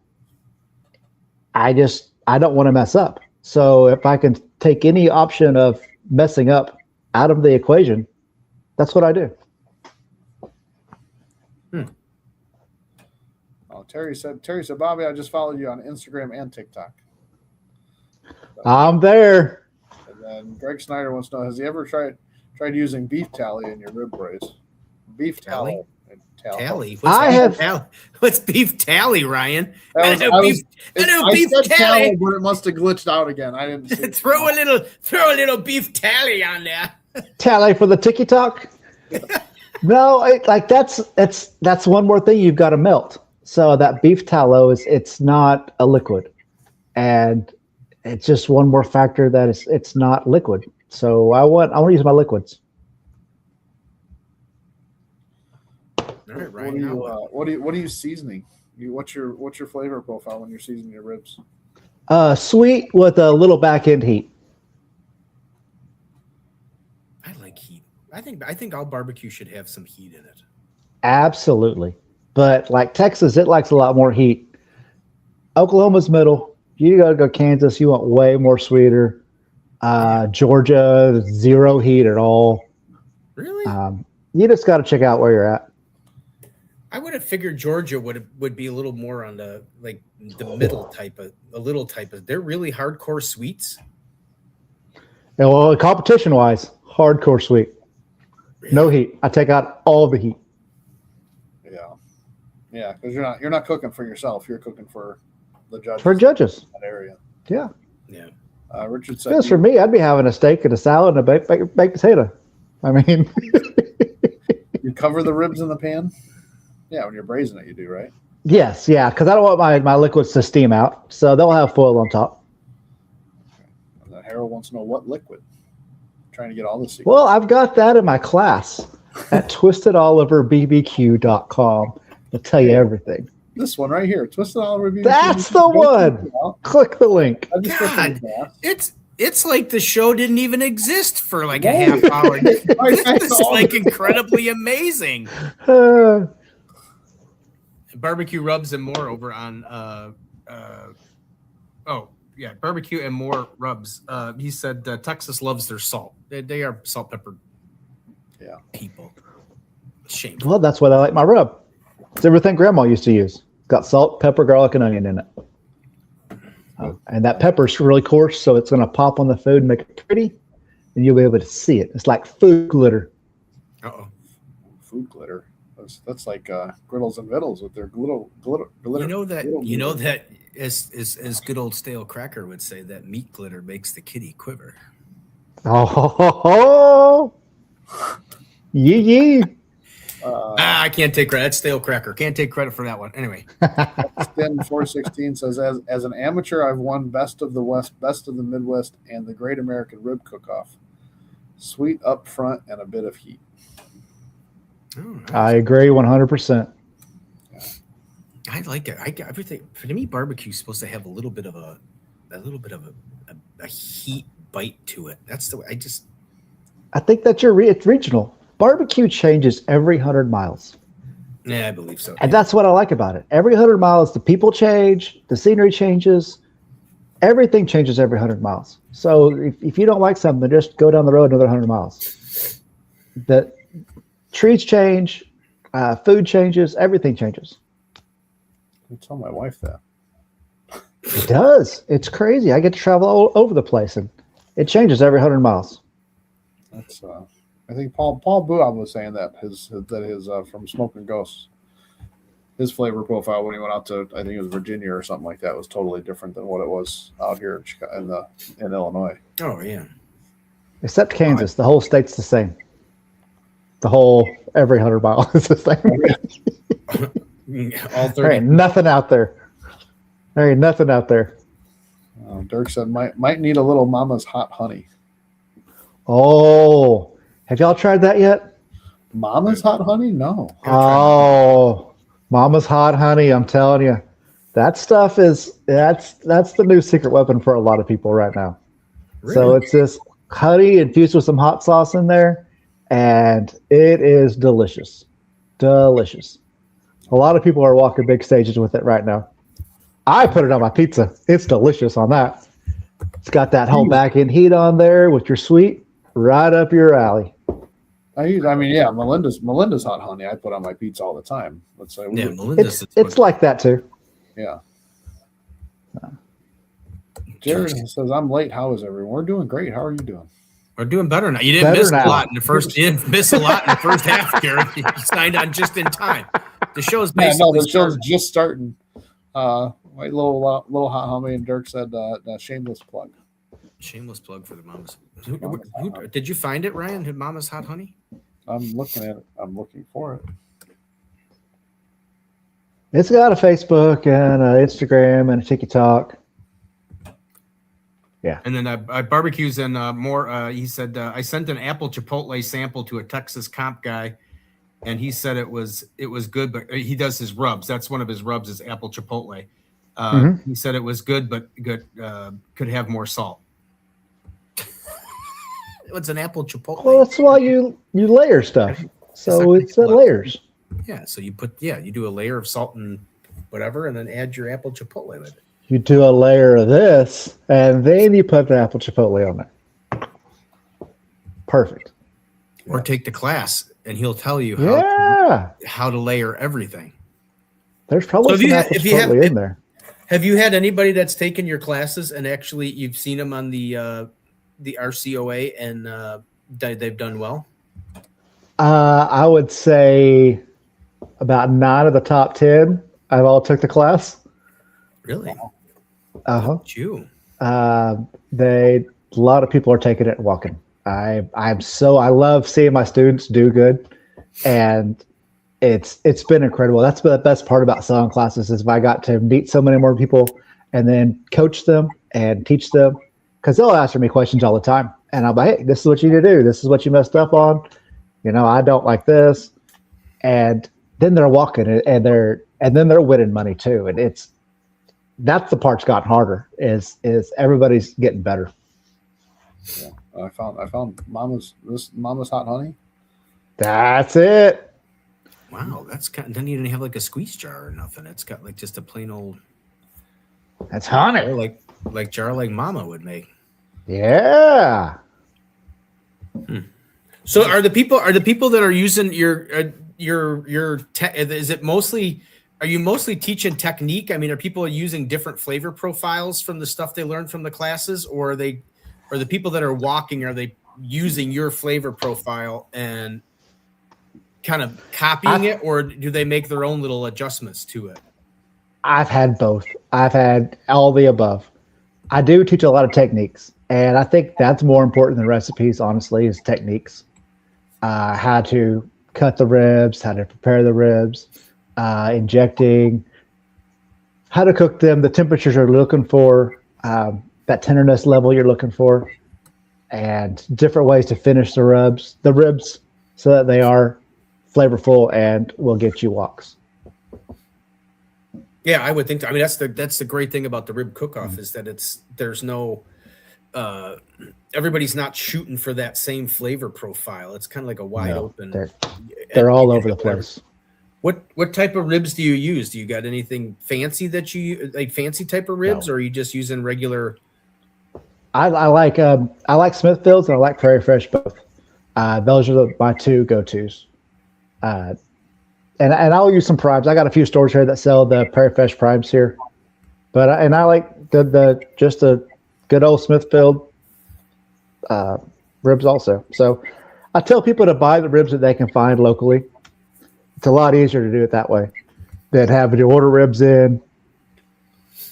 I don't want to mess up. So if I can take any option of messing up out of the equation, that's what I do. Oh, Terry said, Bobby, I just followed you on Instagram and TikTok. I'm there. And then Greg Snyder wants to know, has he ever tried using beef tally in your rib braise? Beef Tally? tally. Tally. What's beef tally, Ryan? I Beef said tally. but it must have glitched out again. I didn't see it. throw a little beef tally on there. Tally for the TikTok. No, that's one more thing you've got to melt. So that beef tallow it's not a liquid, and it's just one more factor that it's not liquid. So I want to use my liquids. All right, Ryan. What are you seasoning? What's your flavor profile when you're seasoning your ribs? Sweet with a little back end heat. I like heat. I think all barbecue should have some heat in it. Absolutely. But like Texas, it likes a lot more heat. Oklahoma's middle. You got to go Kansas. You want way more sweeter. Georgia, zero heat at all. Really? You just got to check out where you're at. I would have figured Georgia would be a little more on the middle type of They're really hardcore sweets. And well, competition wise, hardcore sweet. Really? No heat. I take out all the heat. Yeah, because you're not cooking for yourself. You're cooking for the judges. For judges. In that area. Yeah. Yeah. Richard said, Because for me, I'd be having a steak and a salad and a baked potato. I mean, you cover the ribs in the pan. Yeah, when you're braising it, you do, right? yes, yeah, because I don't want my liquids to steam out, so they'll have foil on top. And then Harold wants to know what liquid. Trying to get all the secrets. Well, I've got that in my class at twistedoliverbbq.com. It'll tell you everything. This one right here, Twisted Oliver BBQ. That's the one. Click the link. God, it's like the show didn't even exist for like a half hour. This is like incredibly amazing. Barbecue rubs and more over on barbecue and more rubs. He said Texas loves their salt. They are salt pepper people. Shame. Well, that's what I like my rub. It's everything Grandma used to use. It's got salt, pepper, garlic, and onion in it. And that pepper's really coarse, so it's going to pop on the food and make it pretty, and you'll be able to see it. It's like food glitter. Uh-oh. Food glitter. That's like griddles and vittles with their glitter. You know that as good old stale cracker would say, that meat glitter makes the kitty quiver. Oh, yee. I can't take credit. That's stale cracker. Can't take credit for that one. Anyway. Then 416 says, as an amateur, I've won Best of the West, Best of the Midwest, and the Great American Rib Cook-Off. Sweet up front and a bit of heat. Oh, nice. I agree 100%. I like it. Everything for me. Barbecue is supposed to have a little bit of a heat bite to it. That's the way I think that it's regional. Barbecue changes every 100 miles. Yeah, I believe so. And that's what I like about it. Every 100 miles, the people change, the scenery changes, everything changes every 100 miles. So if you don't like something, just go down the road another 100 miles. The trees change, food changes, everything changes. I tell my wife that. It does. It's crazy. I get to travel all over the place, and it changes every 100 miles. That's I think Paul Buab was saying that his from Smoking Ghosts, his flavor profile when he went out to, I think it was Virginia or something like that, was totally different than what it was out here in Illinois. Oh yeah. Except Kansas, the whole state's the same. Every 100 miles is the same. All 30. There ain't nothing out there. Dirk said might need a little Mama's hot honey. Oh, have y'all tried that yet? Mama's hot honey? No. Oh, Mama's hot honey. I'm telling you, that stuff that's the new secret weapon for a lot of people right now. Really? So it's this honey infused with some hot sauce in there, and it is delicious. Delicious. A lot of people are walking big stages with it right now. I put it on my pizza. It's delicious on that. It's got that whole back end heat on there with your sweet, right up your alley. Melinda's hot honey I put on my pizza all the time. Let's say Melinda's. It's like that too. Yeah. Jared says, I'm late. How is everyone? We're doing great. How are you doing? We're doing better now. You didn't miss a lot in the first. You didn't miss a lot in the first half, Jared. You signed on just in time. The show's basically the show's just starting. Wait, little hot honey, and Dirk said, shameless plug. Shameless plug for the Mamas. Who, did you find it, Ryan? Did Mama's Hot Honey? I'm looking at it. I'm looking for it. It's got a Facebook and an Instagram and a TikTok. Yeah. And then barbecues and more. He said, I sent an apple chipotle sample to a Texas comp guy, and he said it was good, but he does his rubs. That's one of his rubs is apple chipotle. He said it was good, but could have more salt. What's an apple chipotle? Well, that's why you layer stuff. So it's layers. Yeah. So you do a layer of salt and whatever, and then add your apple chipotle with it. You do a layer of this, and then you put the apple chipotle on there. Perfect. Or take the class, and he'll tell you how to layer everything. There's probably some apple chipotle in there. Have you had anybody that's taken your classes and actually you've seen them on the RCOA and they've done well? I would say about 9 of the top 10 I've all took the class. Really? Uh-huh. You. A lot of people are taking it and walking. I love seeing my students do good, and it's been incredible. That's the best part about selling classes is if I got to meet so many more people and then coach them and teach them, because they'll answer me questions all the time, and I'm like, hey, this is what you need to do. This is what you messed up on. I don't like this, and then they're walking and then they're winning money too, and that's the part's gotten harder is everybody's getting better. Yeah, I found Mama's hot honey. That's it. Wow, that's doesn't even have like a squeeze jar or nothing. It's got like just a plain old. That's honey. Like Jarling Mama would make. Yeah. So are the people that are using is it mostly, are you mostly teaching technique? I mean, are people using different flavor profiles from the stuff they learned from the classes, or are the people that are walking, are they using your flavor profile and kind of copying it, or do they make their own little adjustments to it? I've had both. I've had all the above. I do teach a lot of techniques, and I think that's more important than recipes, honestly, is techniques. How to cut the ribs, how to prepare the ribs, injecting, how to cook them, the temperatures you're looking for, that tenderness level you're looking for, and different ways to finish the ribs so that they are flavorful and will get you walks. Yeah, I would think. I mean, that's the great thing about the rib cook-off is that there's no everybody's not shooting for that same flavor profile. It's kind of like a wide open. They're all over the place. What type of ribs do you use? Do you got anything fancy that you like, fancy type of ribs, or are you just using regular? I like Smithfields and I like Prairie Fresh both. Those are my two go-tos. And I'll use some primes. I got a few stores here that sell the Prairie Fresh primes here, but I like the good old Smithfield ribs also. So I tell people to buy the ribs that they can find locally. It's a lot easier to do it that way than having to order ribs in.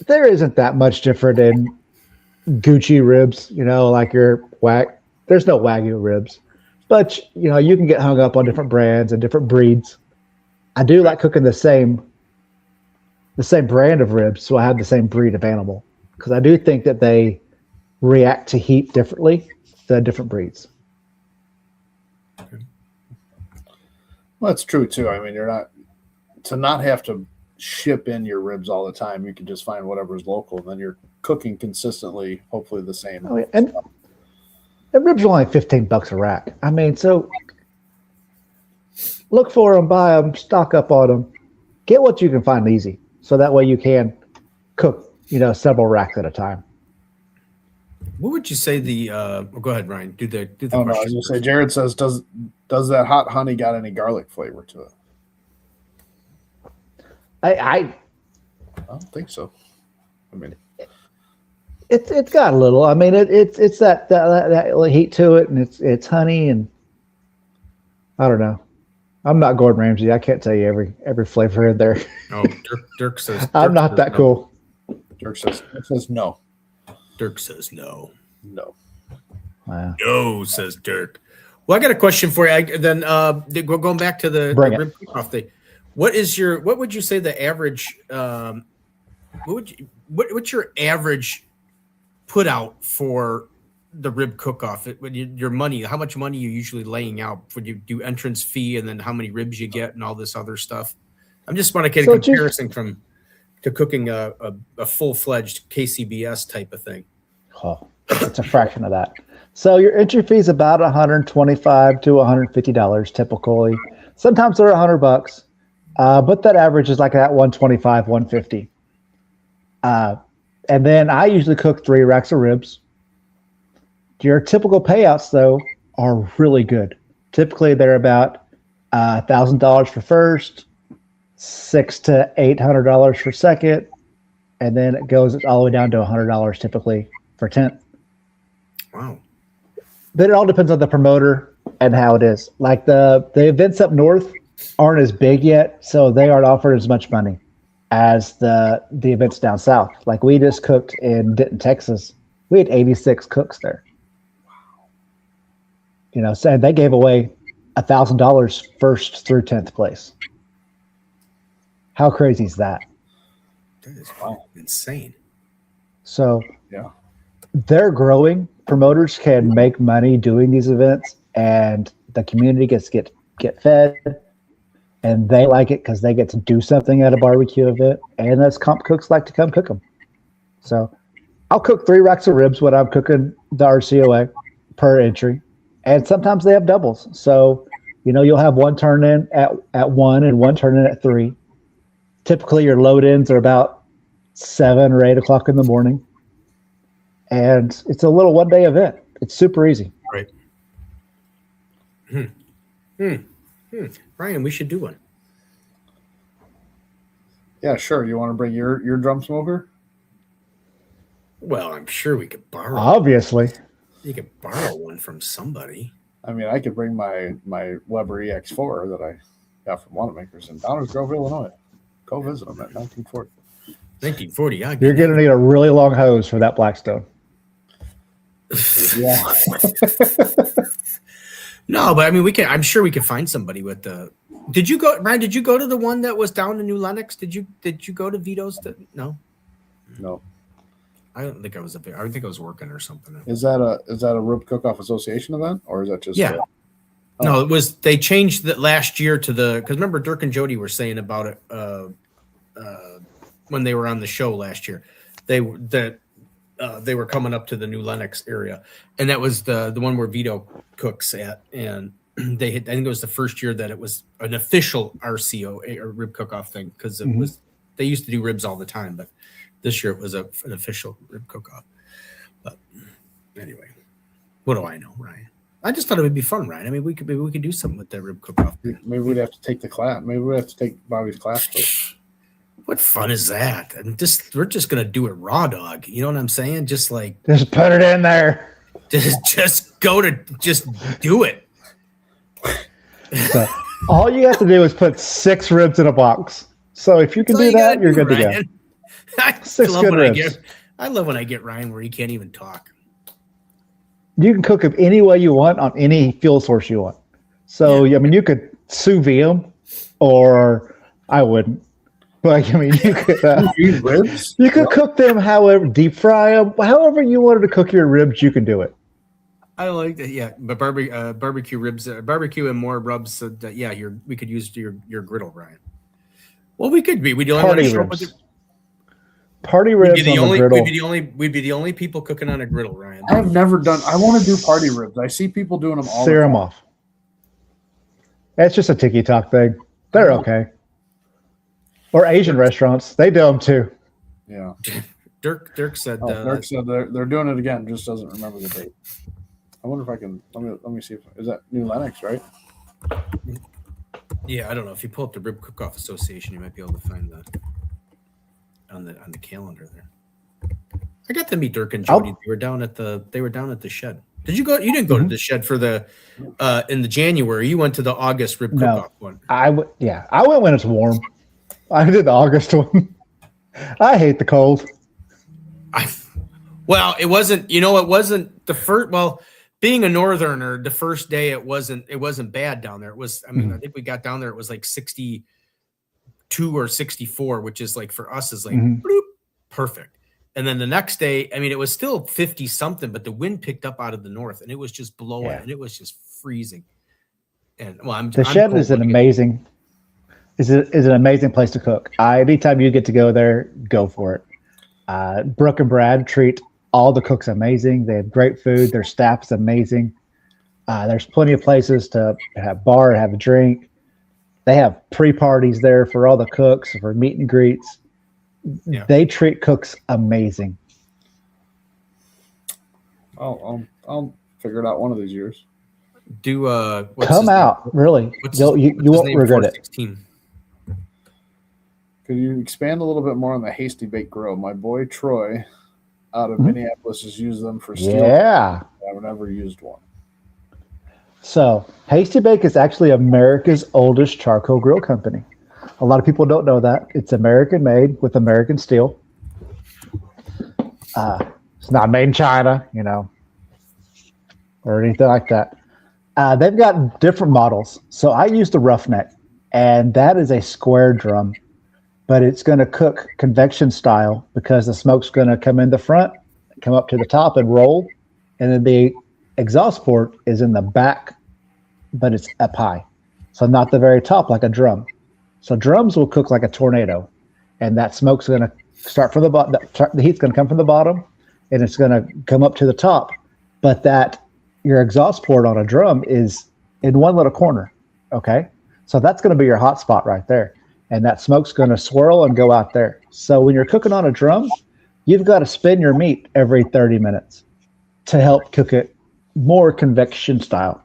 There isn't that much different in Gucci ribs, like your there's no Wagyu ribs, but you can get hung up on different brands and different breeds. I do like cooking the same brand of ribs, so I have the same breed of animal, because I do think that they react to heat differently than different breeds. Well, that's true too. I mean, you're not have to ship in your ribs all the time. You can just find whatever's local, and then you're cooking consistently, hopefully the same. Oh, yeah. And ribs are only $15 a rack. I mean, so look for them, buy them, stock up on them, get what you can find easy, so that way you can cook, several racks at a time. What would you say go ahead, Ryan. Do the Oh no, I was gonna say, Jared says, does that hot honey got any garlic flavor to it? I don't think so. I mean, it's got a little. I mean, it's that heat to it, and it's honey, and I don't know. I'm not Gordon Ramsay. I can't tell you every flavor in there. Oh, Dirk says I'm not that cool. Dirk says no. Dirk says no. No. Wow. No, says Dirk. Well, I got a question for you. Then we're going back to the rib cook-off thing. What would you say the average? What's your average put out for the rib cook-off? Your money, how much money you usually laying out when you do entrance fee, and then how many ribs you get and all this other stuff? I just want to get a comparison to cooking a full-fledged KCBS type of thing. Oh, it's a fraction of that. So your entry fee is about $125 to $150 typically. Sometimes they're $100, but that average is like that $125, $150. And then I usually cook 3 racks of ribs. Your typical payouts, though, are really good. Typically, they're about $1,000 for first, $600 to $800 for second, and then it goes all the way down to $100 typically for 10th. Wow. But it all depends on the promoter and how it is. Like the events up north aren't as big yet, so they aren't offered as much money as the events down south. Like we just cooked in Denton, Texas. We had 86 cooks there. So they gave away $1,000 first through 10th place. How crazy is that? That is insane. So yeah, they're growing. Promoters can make money doing these events, and the community get fed, and they like it because they get to do something at a barbecue event, and those comp cooks like to come cook them. So I'll cook 3 racks of ribs when I'm cooking the RCOA per entry. And sometimes they have doubles. So, you'll have one turn in at 1 and one turn in at 3. Typically, your load ins are about 7 or 8 o'clock in the morning. And it's a little one-day event. It's super easy. Right. Ryan, we should do one. Yeah, sure. You want to bring your drum smoker? Well, I'm sure we could borrow. Obviously. You could borrow one from somebody. I mean, I could bring my Weber EX4 that I got from Wanamaker's in Downers Grove, Illinois. Go visit them at 1940. 1940. You're going to need a really long hose for that Blackstone. Yeah. No, but I mean, we can. I'm sure we could find somebody with the. Did you go, Ryan? Did you go to the one that was down in New Lenox? Did you go to Vito's? No, No. I don't think I was up there. I think I was working or something. Is that a Rib Cook-Off Association event, or is that just No, it was. They changed that last year to the because remember Dirk and Jody were saying about it when they were on the show last year. They were coming up to the New Lenox area, and that was the one where Vito cooks at, and they had, I think it was the first year that it was an official RCO or rib cook-off thing because it was they used to do ribs all the time, but this year it was an official rib cook-off. But anyway, what do I know, Ryan? I just thought it would be fun, Ryan. I mean, we could do something with that rib cook-off. Maybe we'd have to take the class. Maybe we'd have to take Bobby's class first. What fun is that? And we're just gonna do it raw dog. You know what I'm saying? Just put it in there. Just do it. So all you have to do is put 6 ribs in a box. So if you can do that, you're good to go. I love when I get Ryan where he can't even talk. You can cook them any way you want on any fuel source you want. So I mean, you could sous vide them, or I wouldn't. But I mean, you could ribs. You could cook them however, deep fry them, however you wanted to cook your ribs. You can do it. I like that. Yeah, but barbecue ribs, barbecue and more rubs. We could use your griddle, Ryan. Well, we could be. We don't party ribs. Party ribs on the griddle. We'd be the only people cooking on a griddle, Ryan. I've never done. I want to do party ribs. I see people doing them all. Sear them off. That's just a TikTok thing. They're okay. Or Asian restaurants, they do them too. Yeah. Dirk said. Dirk said they're doing it again. Just doesn't remember the date. I wonder if I can. Let me see. Is that New Lenox, right? Yeah, I don't know. If you pull up the Rib Cook-Off Association, you might be able to find that on the calendar there. I got to meet Dirk and Jody. They were down at the shed. Did you go? You didn't go to the shed for the in the January. You went to the August Rib Cook-Off one. I went when it's warm. I did the August one. I hate the cold. Well, it wasn't. It wasn't the first. Well, being a northerner, the first day it wasn't bad down there. It was. I mean, I think we got down there. It was like 62 or 64, which is like for us is like bloop, perfect. And then the next day, I mean, it was still 50 something, but the wind picked up out of the north, and it was just blowing, and it was just freezing. And the shed is an amazing. Is an amazing place to cook. Anytime you get to go there, go for it. Brooke and Brad treat all the cooks amazing. They have great food. Their staff's amazing. There's plenty of places to have bar, have a drink. They have pre-parties there for all the cooks, for meet and greets. Yeah. They treat cooks amazing. I'll figure it out one of these years. Come out, really. You won't regret it. 16? Could you expand a little bit more on the Hasty Bake Grill? My boy Troy out of Minneapolis has used them for steel. Yeah. I've never used one. So Hasty Bake is actually America's oldest charcoal grill company. A lot of people don't know that. It's American made with American steel. It's not made in China, or anything like that. They've got different models. So I use the Roughneck, and that is a square drum. But it's going to cook convection style because the smoke's going to come in the front, come up to the top and roll. And then the exhaust port is in the back, but it's up high. So not the very top like a drum. So drums will cook like a tornado. And that smoke's going to start from the bottom. The heat's going to come from the bottom and it's going to come up to the top. But your exhaust port on a drum is in one little corner. Okay. So that's going to be your hot spot right there. and that smoke's going to swirl and go out there. So when you're cooking on a drum, you've got to spin your meat every 30 minutes to help cook it more convection style.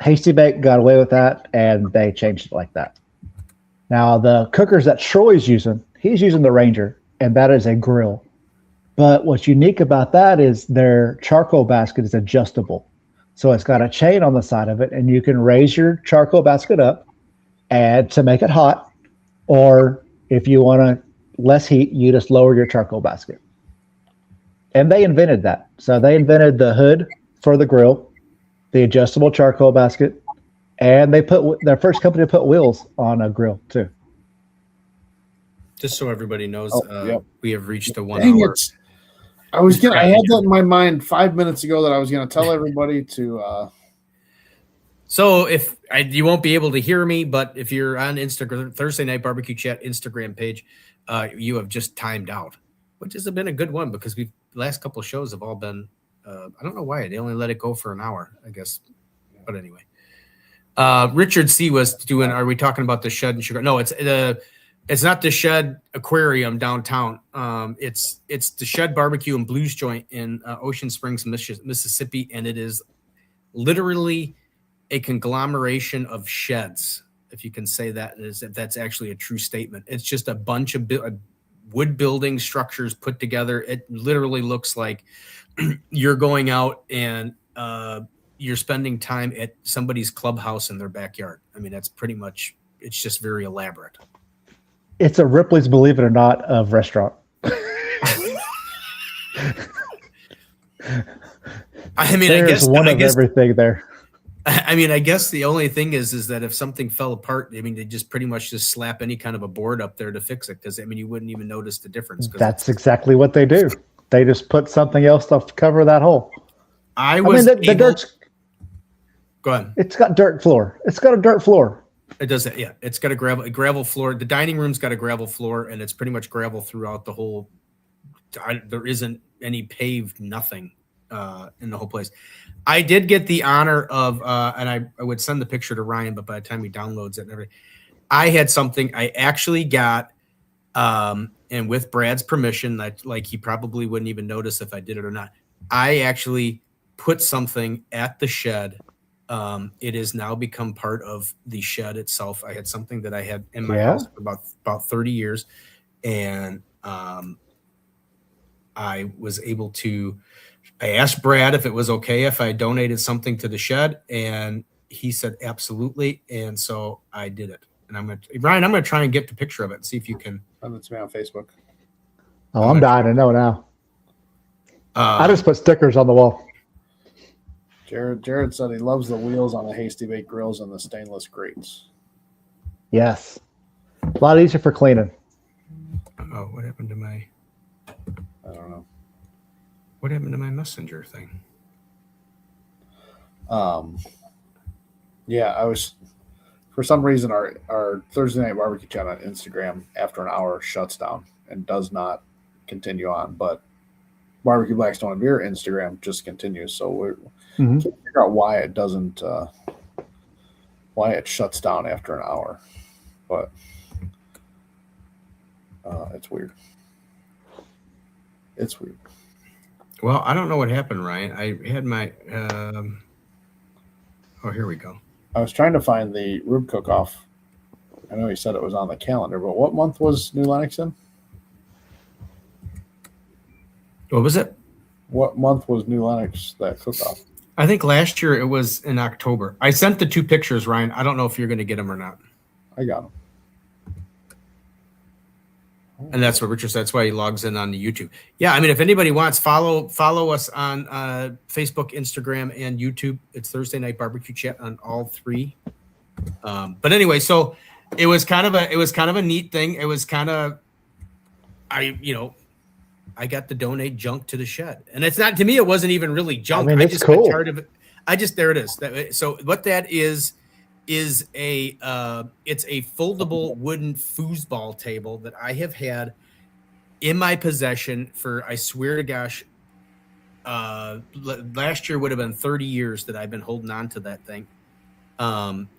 Hasty Bake got away with that, and they changed it like that. Now, the cookers that Troy's using, he's using the Ranger, and that is a grill. But what's unique about that is their charcoal basket is adjustable. So it's got a chain on the side of it, and you can raise your charcoal basket up and to make it hot, or if you want less heat, you just lower your charcoal basket. And they invented that. So they invented the hood for the grill, the adjustable charcoal basket, and they put their first company to put wheels on a grill too. Just so everybody knows, Yep. we have reached the 1 Dang hour. it. I had that in my mind 5 minutes ago that I was going to tell everybody to. So you won't be able to hear me, but if you're on Instagram, Thursday Night BBQ Chat Instagram page, you have just timed out, which has been a good one because the last couple of shows have all been. I don't know why they only let it go for an hour, I guess. But anyway, Richard C was doing. Are we talking about the Shed and Sugar? No, it's not the Shed Aquarium downtown. It's the Shed Barbecue and Blues Joint in Ocean Springs, Mississippi, and it is literally a conglomeration of sheds, if you can say that, if that's actually a true statement. It's just a bunch of wood building structures put together. It literally looks like you're going out and you're spending time at somebody's clubhouse in their backyard. I mean, that's pretty much, it's just very elaborate. It's a Ripley's Believe It or Not of restaurant. I mean, There's I guess everything there. I mean, I guess the only thing is that if something fell apart, I mean, they just pretty much just slap any kind of a board up there to fix it. Because I mean, you wouldn't even notice the difference. That's exactly what they do. They just put something else to cover that hole. The dirt's. Go ahead. It's got dirt floor. It's got a dirt floor. It does that, yeah. It's got a gravel floor. The dining room's got a gravel floor, and it's pretty much gravel throughout the whole. There isn't any paved nothing in the whole place. I did get the honor of, and I would send the picture to Ryan, but by the time he downloads it and everything, I had something I actually got, and with Brad's permission, like he probably wouldn't even notice if I did it or not. I actually put something at the shed. It has now become part of the shed itself. I had something that I had in my house for about 30 years, and I was able to. I asked Brad if it was okay if I donated something to the shed, and he said absolutely, and so I did it. And Ryan, I'm going to try and get the picture of it and see if you can. Send it to me on Facebook. Oh, I'm dying to know now. I just put stickers on the wall. Jared said he loves the wheels on the Hasty Bake grills and the stainless grates. Yes. A lot easier for cleaning. Oh, what happened to my... I don't know. What happened to my messenger thing? Yeah, I was... For some reason, our Thursday Night BBQ Chat on Instagram after an hour shuts down and does not continue on. But Barbecue Blackstone and Beer Instagram just continues. So we can't figure out why it doesn't, why it shuts down after an hour. But it's weird. It's weird. Well, I don't know what happened, Ryan. I had my... oh, here we go. I was trying to find the rib cook-off. I know he said it was on the calendar, but what month was New Lennox in? What was it? What month was New Lennox that cook-off? I think last year it was in October. I sent the two pictures, Ryan. I don't know if you're going to get them or not. I got them. And that's what Richard said. That's why he logs in on the YouTube. Yeah, I mean, if anybody wants, follow us on Facebook, Instagram, and YouTube. It's Thursday Night BBQ Chat on all three. But anyway, so it was kind of a neat thing. It was kind of, I got to donate junk to the shed, and it's not, to me, it wasn't even really junk. I mean, it's cool. There it is. So what that is it's a foldable wooden foosball table that I have had in my possession for, I swear to gosh, last year would have been 30 years that I've been holding on to that thing.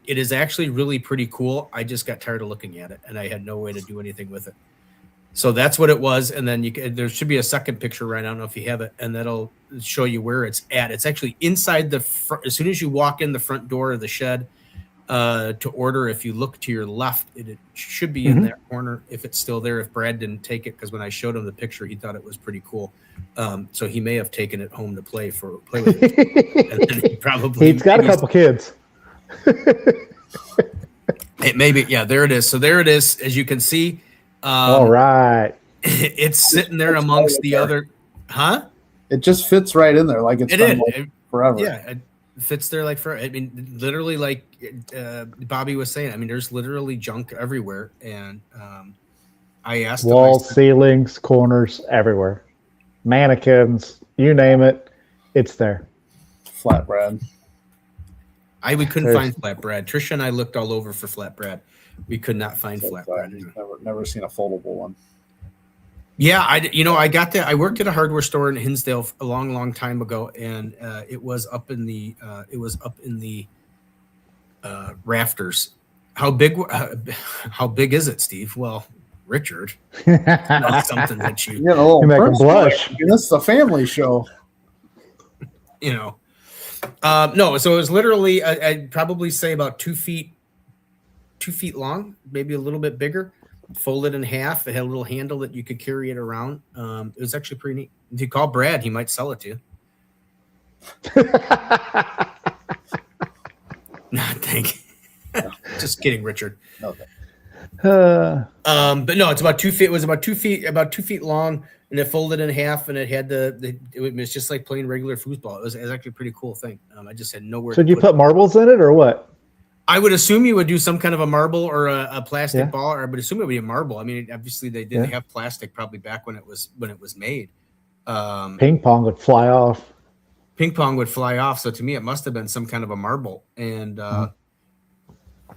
It is actually really pretty cool. I just got tired of looking at it, and I had no way to do anything with it. So that's what it was. And then there should be a second picture, right? I don't know if you have it, and that'll show you where it's at. It's actually inside the front. As soon as you walk in the front door of the shed to order, if you look to your left, it should be in that corner if it's still there. If Brad didn't take it, because when I showed him the picture, he thought it was pretty cool. So he may have taken it home to play with it. And then he's got a couple kids. It may be, yeah, there it is. So there it is, as you can see. All right. It's sitting there amongst the other, huh? It just fits right in there, like it's been like forever. Yeah, it fits there like forever. I mean, literally, like Bobby was saying. I mean, there's literally junk everywhere, and I asked walls, ceilings, corners, everywhere, mannequins, you name it, it's there. Flatbread. We couldn't find flatbread. Trisha and I looked all over for flatbread. We could not find flatbread. Never seen a foldable one. Yeah, I got that. I worked at a hardware store in Hinsdale a long time ago, and it was up in the rafters. How big is it, Steve? Well, Richard, that's something that you make him blush. This is a family show. No, so it was literally I'd probably say about 2 feet long, maybe a little bit bigger, folded in half. It had a little handle that you could carry it around. It was actually pretty neat. If you call Brad, he might sell it to you. Not thinking. Just kidding, Richard. Okay. But no, it's about 2 feet. It was about 2 feet long, and it folded in half, and it had it was just like playing regular foosball. It was actually a pretty cool thing. I just had nowhere. So did you put marbles in it or what? I would assume you would do some kind of a marble or a plastic ball, or I would assume it would be a marble. I mean, obviously they didn't have plastic probably back when it was made. Ping pong would fly off. So to me, it must have been some kind of a marble. And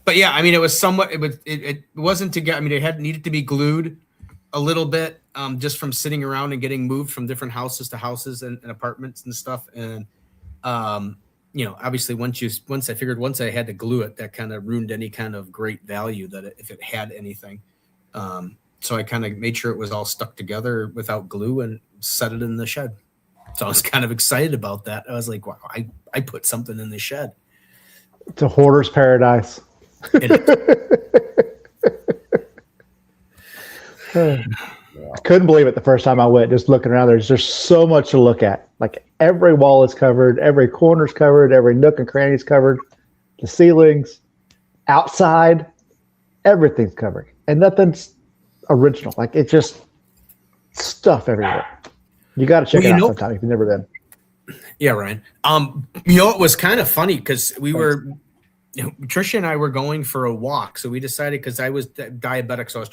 but yeah, I mean, it was somewhat. It wasn't to get. I mean, it needed to be glued a little bit, just from sitting around and getting moved from different houses to houses and apartments and stuff. And obviously, once I had to glue it, that kind of ruined any kind of great value if it had anything. So I kind of made sure it was all stuck together without glue and set it in the shed. So I was kind of excited about that. I was like, wow, I put something in the shed. It's a hoarder's paradise. I couldn't believe it the first time I went, just looking around. There's just so much to look at. Like every wall is covered, every corner's covered, every nook and cranny's covered, the ceilings, outside, everything's covered. And nothing's original. Like it's just stuff everywhere. You got to check it out sometime if you've never been. Yeah, Ryan. It was kind of funny because Tricia and I were going for a walk. So we decided, because I was diabetic, so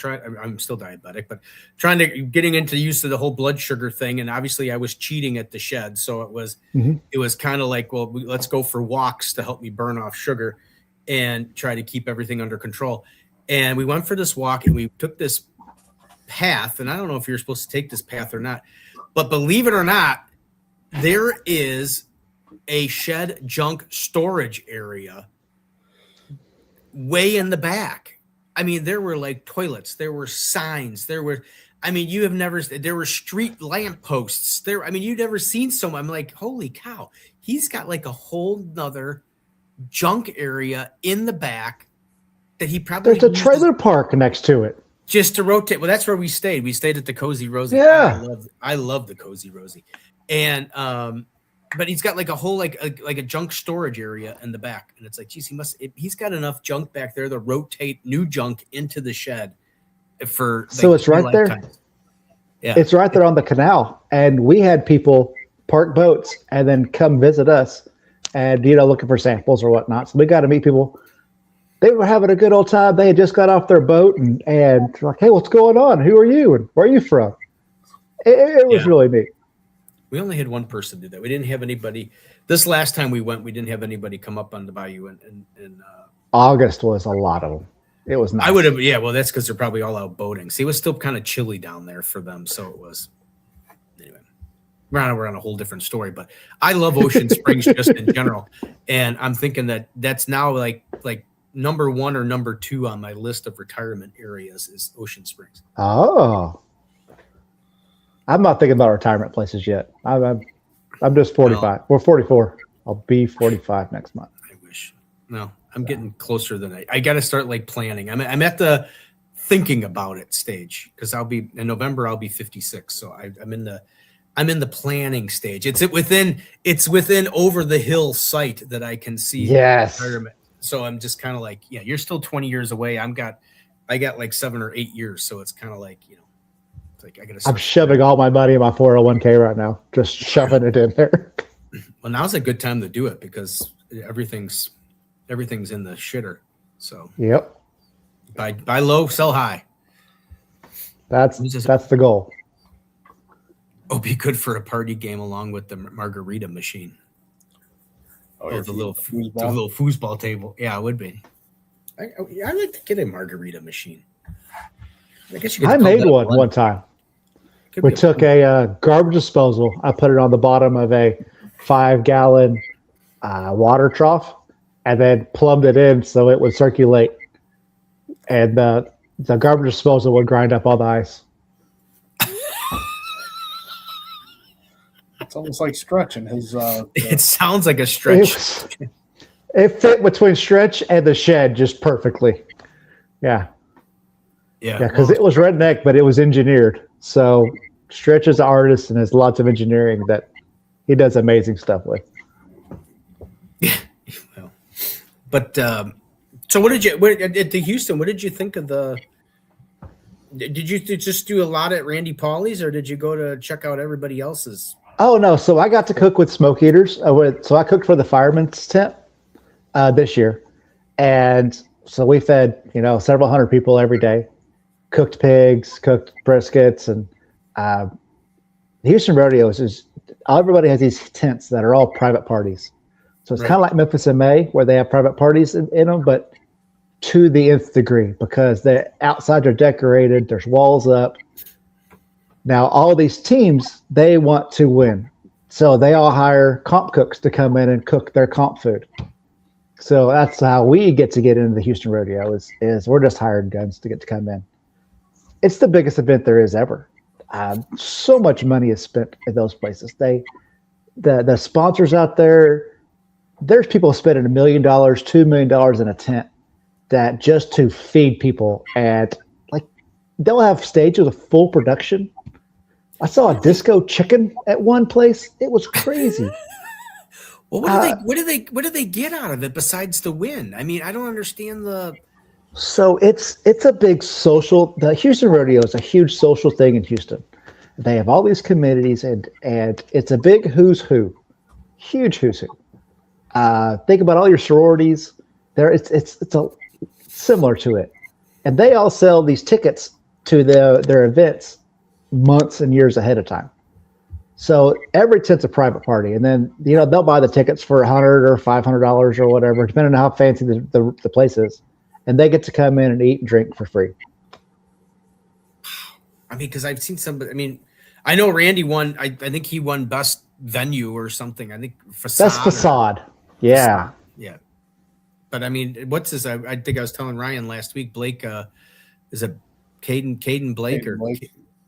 I'm still diabetic, but getting into use of the whole blood sugar thing. And obviously I was cheating at the shed. So it was kind of like, well, let's go for walks to help me burn off sugar and try to keep everything under control. And we went for this walk, and we took this path, and I don't know if you're supposed to take this path or not, but believe it or not, there is a shed junk storage area way in the back. I mean, there were like toilets, there were signs, there were street lamp posts there. I mean, you've never seen so. I'm like, holy cow, he's got like a whole nother junk area in the back that he probably there's a trailer park next to it. Just to rotate. Well, that's where we stayed. We stayed at the Cozy Rosie. Yeah. I love the Cozy Rosie. And but he's got like a whole like a junk storage area in the back. And it's like, geez, he's got enough junk back there to rotate new junk into the shed for so it's right there. Yeah. It's right there on the canal. And we had people park boats and then come visit us and looking for samples or whatnot. So we got to meet people. They were having a good old time. They had just got off their boat and like, hey, what's going on? Who are you? And where are you from? It was really neat. We only had one person do that. We didn't have anybody. This last time we went, we didn't have anybody come up on the bayou. And August was a lot of them. It was nice. I would have, yeah. Well, that's because they're probably all out boating. See, it was still kind of chilly down there for them, so it was. Anyway, we're on a whole different story, but I love Ocean Springs just in general, and I'm thinking that's now like like number 1 or number 2 on my list of retirement areas is Ocean Springs. Oh, I'm not thinking about retirement places yet. I'm just 45. We're 44. I'll be 45 next month. I wish. No, I'm getting closer than I got to start like planning. I'm at the thinking about it stage because I'll be in November. I'll be 56. So I'm in the planning stage. It's within over the hill sight that I can see. Yes. Retirement. So I'm just kind of like, yeah, you're still 20 years away. I got like 7 or 8 years. So it's kind of like, it's like I got to. I'm shoving all my money in my 401k right now. Just shoving it in there. Well, now's a good time to do it because everything's in the shitter. So Yep. buy low, sell high. That's the goal. Oh, be good for a party game along with the margarita machine. Oh, the little foosball table. Yeah, it would be. I like to get a margarita machine. I guess you could. I made one time. We took a garbage disposal. I put it on the bottom of a 5-gallon water trough, and then plumbed it in so it would circulate, and the garbage disposal would grind up all the ice. It's almost like stretching his. It sounds like a stretch. It fit between stretch and the shed just perfectly. Yeah. Yeah. Because it was redneck, but it was engineered. So Stretch is an artist and has lots of engineering that he does amazing stuff with. Well, but so what did you at the Houston? What did you think of the? Did you just do a lot at Randy Pauley's, or did you go to check out everybody else's? Oh no! So I got to cook with smoke eaters. So I cooked for the fireman's tent this year, and so we fed several hundred people every day. Cooked pigs, cooked briskets, and the Houston Rodeo is everybody has these tents that are all private parties. So it's kind of like Memphis in May, where they have private parties in them, but to the nth degree because the outsides are decorated. There's walls up. Now, all these teams, they want to win. So they all hire comp cooks to come in and cook their comp food. So that's how we get into the Houston Rodeo is we're just hired guns to get to come in. It's the biggest event there is ever. So much money is spent in those places. The sponsors out there, there's people spending $1 million, $2 million in a tent that just to feed people. And like they'll have stages with full production. I saw a disco chicken at one place. It was crazy. Well, what do they get out of it besides the win? I mean, I don't understand the. So it's a big social. The Houston Rodeo is a huge social thing in Houston. They have all these communities, and it's a big who's who, huge who's who. Think about all your sororities. It's similar to it, and they all sell these tickets to their events months and years ahead of time. So every tent's a private party, and then they'll buy the tickets for $100 or $500 or whatever, depending on how fancy the place is, and they get to come in and eat and drink for free. I mean, because I've seen somebody. I mean, I know Randy won. I think he won best venue or something. I think facade. That's facade. Yeah. Facade. Yeah. But I mean, what's this? I think I was telling Ryan last week. Blake is a Caden Blake or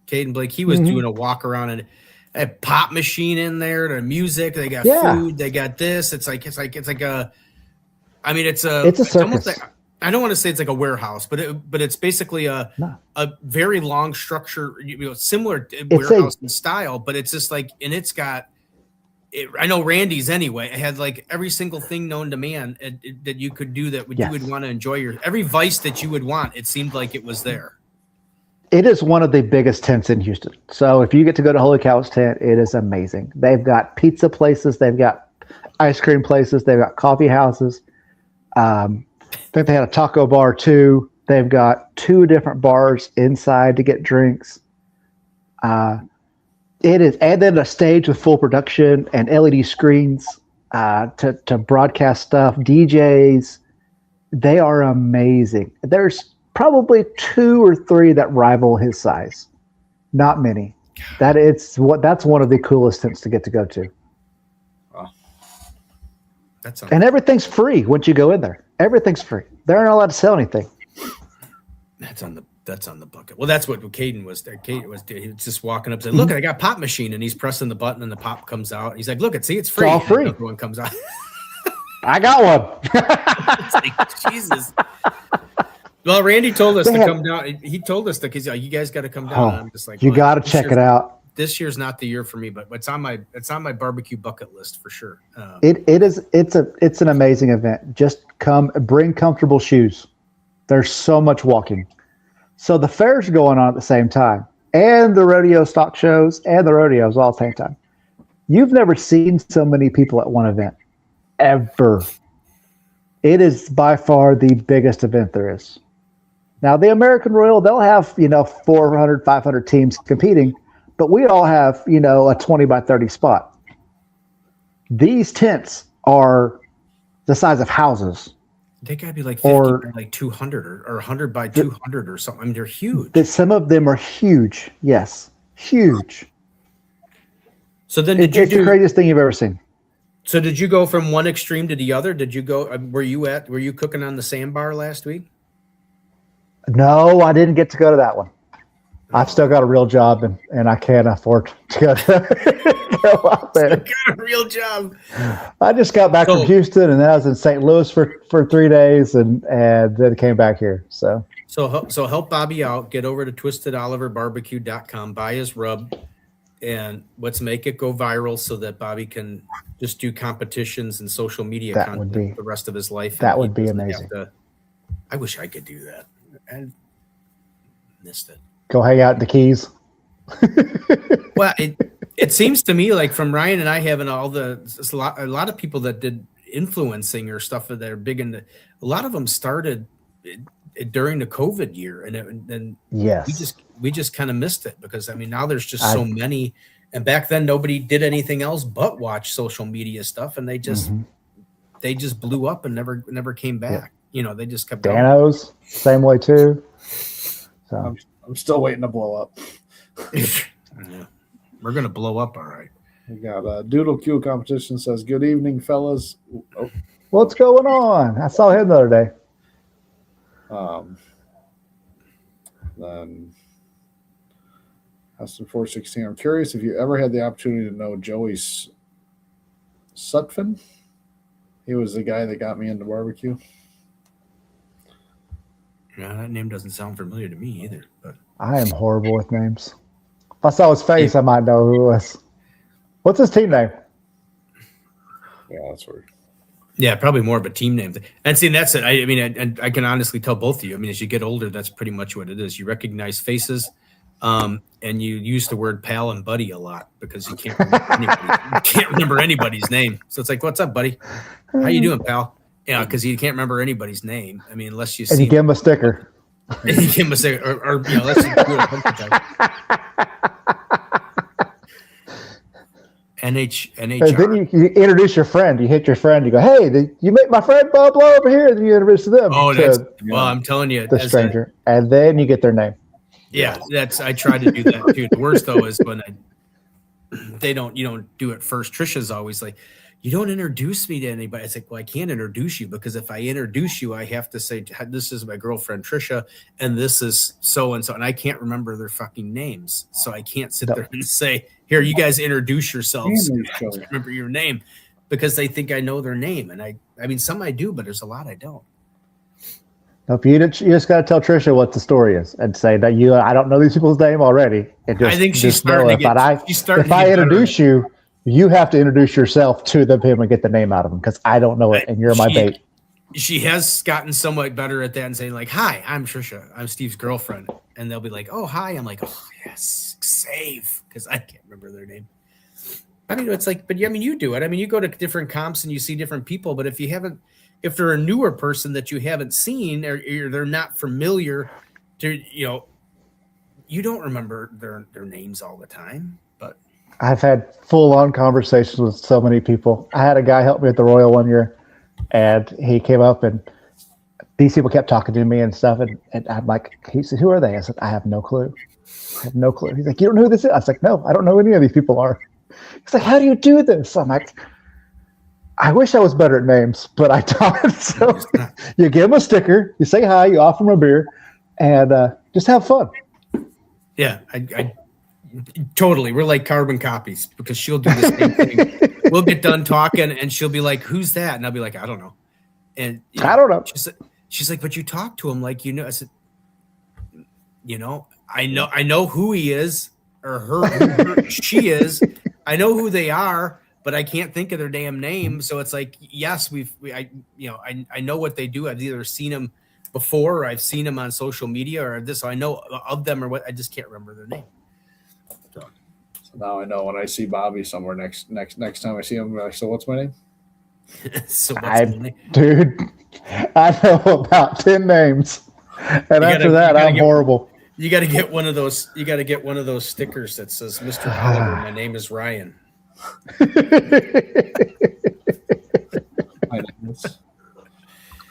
Caden Blake. He was doing a walk around and a pop machine in there, the music. They got food. They got this. It's like a. I mean, it's a circus. Almost like, I don't want to say it's like a warehouse, but it's basically a very long structure, similar to warehouse in style. But it's just like, and it's got. I know Randy's anyway. It had like every single thing known to man that you could do that you would want to enjoy every vice that you would want. It seemed like it was there. It is one of the biggest tents in Houston. So if you get to go to Holy Cow's tent, it is amazing. They've got pizza places. They've got ice cream places. They've got coffee houses. I think they had a taco bar too. They've got 2 different bars inside to get drinks. It is, and then a stage with full production and LED screens to broadcast stuff. DJs, they are amazing. There's probably 2 or 3 that rival his size. Not many. That's one of the coolest tents to get to go to. And everything's free once you go in there. Everything's free. They're not allowed to sell anything. That's on the bucket. Well, that's what Caden was there. Caden was just walking up and said, "Look, I got pop machine," and he's pressing the button, and the pop comes out. He's like, "Look, it's free." It's all free. One comes out. I got one. It's like, Jesus. Well, Randy told us to come down. He told us that because you guys got to come down. And I'm just like, you got to check it out. This year's not the year for me, but it's on my barbecue bucket list for sure. It's an amazing event. Just come, bring comfortable shoes. There's so much walking. So the fair's going on at the same time, and the rodeo stock shows and the rodeos all at the same time. You've never seen so many people at one event, ever. It is by far the biggest event there is. Now, the American Royal, they'll have, 400, 500 teams competing, but we all have, a 20 by 30 spot. These tents are the size of houses. They got to be like 50 by like 200 or 100 by 200 or something. I mean, they're huge. Some of them are huge. Yes, huge. So then it's the craziest thing you've ever seen. So did you go from one extreme to the other? Did you go, were you cooking on the sandbar last week? No, I didn't get to go to that one. I've still got a real job, and I can't afford to go out there. Still got a real job. I just got back from Houston, and then I was in St. Louis for 3 days, and then came back here. So help Bobby out. Get over to twistedoliverbarbecue.com, buy his rub, and let's make it go viral so that Bobby can just do competitions and social media content the rest of his life. That would be amazing. I wish I could do that. I missed it. Go hang out in the Keys. Well, it seems to me like from Ryan and I having a lot of people that did influencing or stuff that are big into, a lot of them started during the COVID year, and yes, we just kind of missed it because now there's just so many, and back then nobody did anything else but watch social media stuff, and they just blew up and never came back. Yeah. They just kept Danos, same way too. So I'm still waiting to blow up. Yeah. We're gonna blow up, all right. We got a Doodle Q competition says, "Good evening, fellas." Oh. What's going on? I saw him the other day. Then Heston 416. I'm curious if you ever had the opportunity to know Joey Sutphin. He was the guy that got me into barbecue. Yeah, that name doesn't sound familiar to me either. But I am horrible with names. If I saw his face, I might know who it was. What's his team name? Yeah, that's weird. Yeah, probably more of a team name. And see, that's it. I can honestly tell both of you. As you get older, that's pretty much what it is. You recognize faces, and you use the word pal and buddy a lot because you can't remember anybody's name. So it's like, "What's up, buddy? How you doing, pal?" Yeah, because you can't remember anybody's name. Unless you see. And you give him a sticker. And you give him a sticker, or let's do it a bunch of times. NHR. And then you introduce your friend. You hit your friend. You go, "Hey, you met my friend blah blah over here." And then you introduce them. Oh, I'm telling you, the stranger, and then you get their name. Yeah, I try to do that too. The worst though is when you don't do it first. Trisha's always like, "You don't introduce me to anybody." It's like, well, I can't introduce you because if I introduce you, I have to say, "This is my girlfriend Trisha, and this is so and so," and I can't remember their fucking names, so I can't sit there and say, "Here, you guys introduce yourselves." I can't remember your name because they think I know their name, and some I do, but there's a lot I don't. Nope, you just got to tell Trisha what the story is and say that I don't know these people's name already. And just, I think she's starting to get. If I introduce you, you have to introduce yourself to him and get the name out of him because I don't know it, and you're my bait. She has gotten somewhat better at that and saying like, "Hi, I'm Trisha. I'm Steve's girlfriend," and they'll be like, "Oh, hi." I'm like, "Oh, yes, save," because I can't remember their name. It's like, but you do it. You go to different comps and you see different people, but if they're a newer person that you haven't seen or they're not familiar to, you don't remember their names all the time. But I've had full-on conversations with so many people. I had a guy help me at the Royal one year, and he came up, and these people kept talking to me and stuff, and I'm like, he said, "Who are they?" I said, "I have no clue. I have no clue." He's like, "You don't know who this is?" I was like, "No, I don't know who any of these people are." He's like, "How do you do this?" I'm like, I wish I was better at names, but I don't. So you give them a sticker, you say hi, you offer them a beer, and just have fun. Yeah, I totally. We're like carbon copies because she'll do the same thing. We'll get done talking, and she'll be like, "Who's that?" And I'll be like, "I don't know." And I don't know. She's like, "But you talk to him like you know." I said, I know who he is or who she is. I know who they are, but I can't think of their damn name. So it's like, yes, I know what they do. I've either seen them before, or I've seen them on social media, or this. So I know of them, or what. I just can't remember their name. So now I know when I see Bobby somewhere next time I see him, I'm like, so what's my name? So what's my name? Dude, I know about 10 names, and after that, I'm horrible. You got to get one of those. You got to get one of those stickers that says, "Mr. Oliver, my name is Ryan."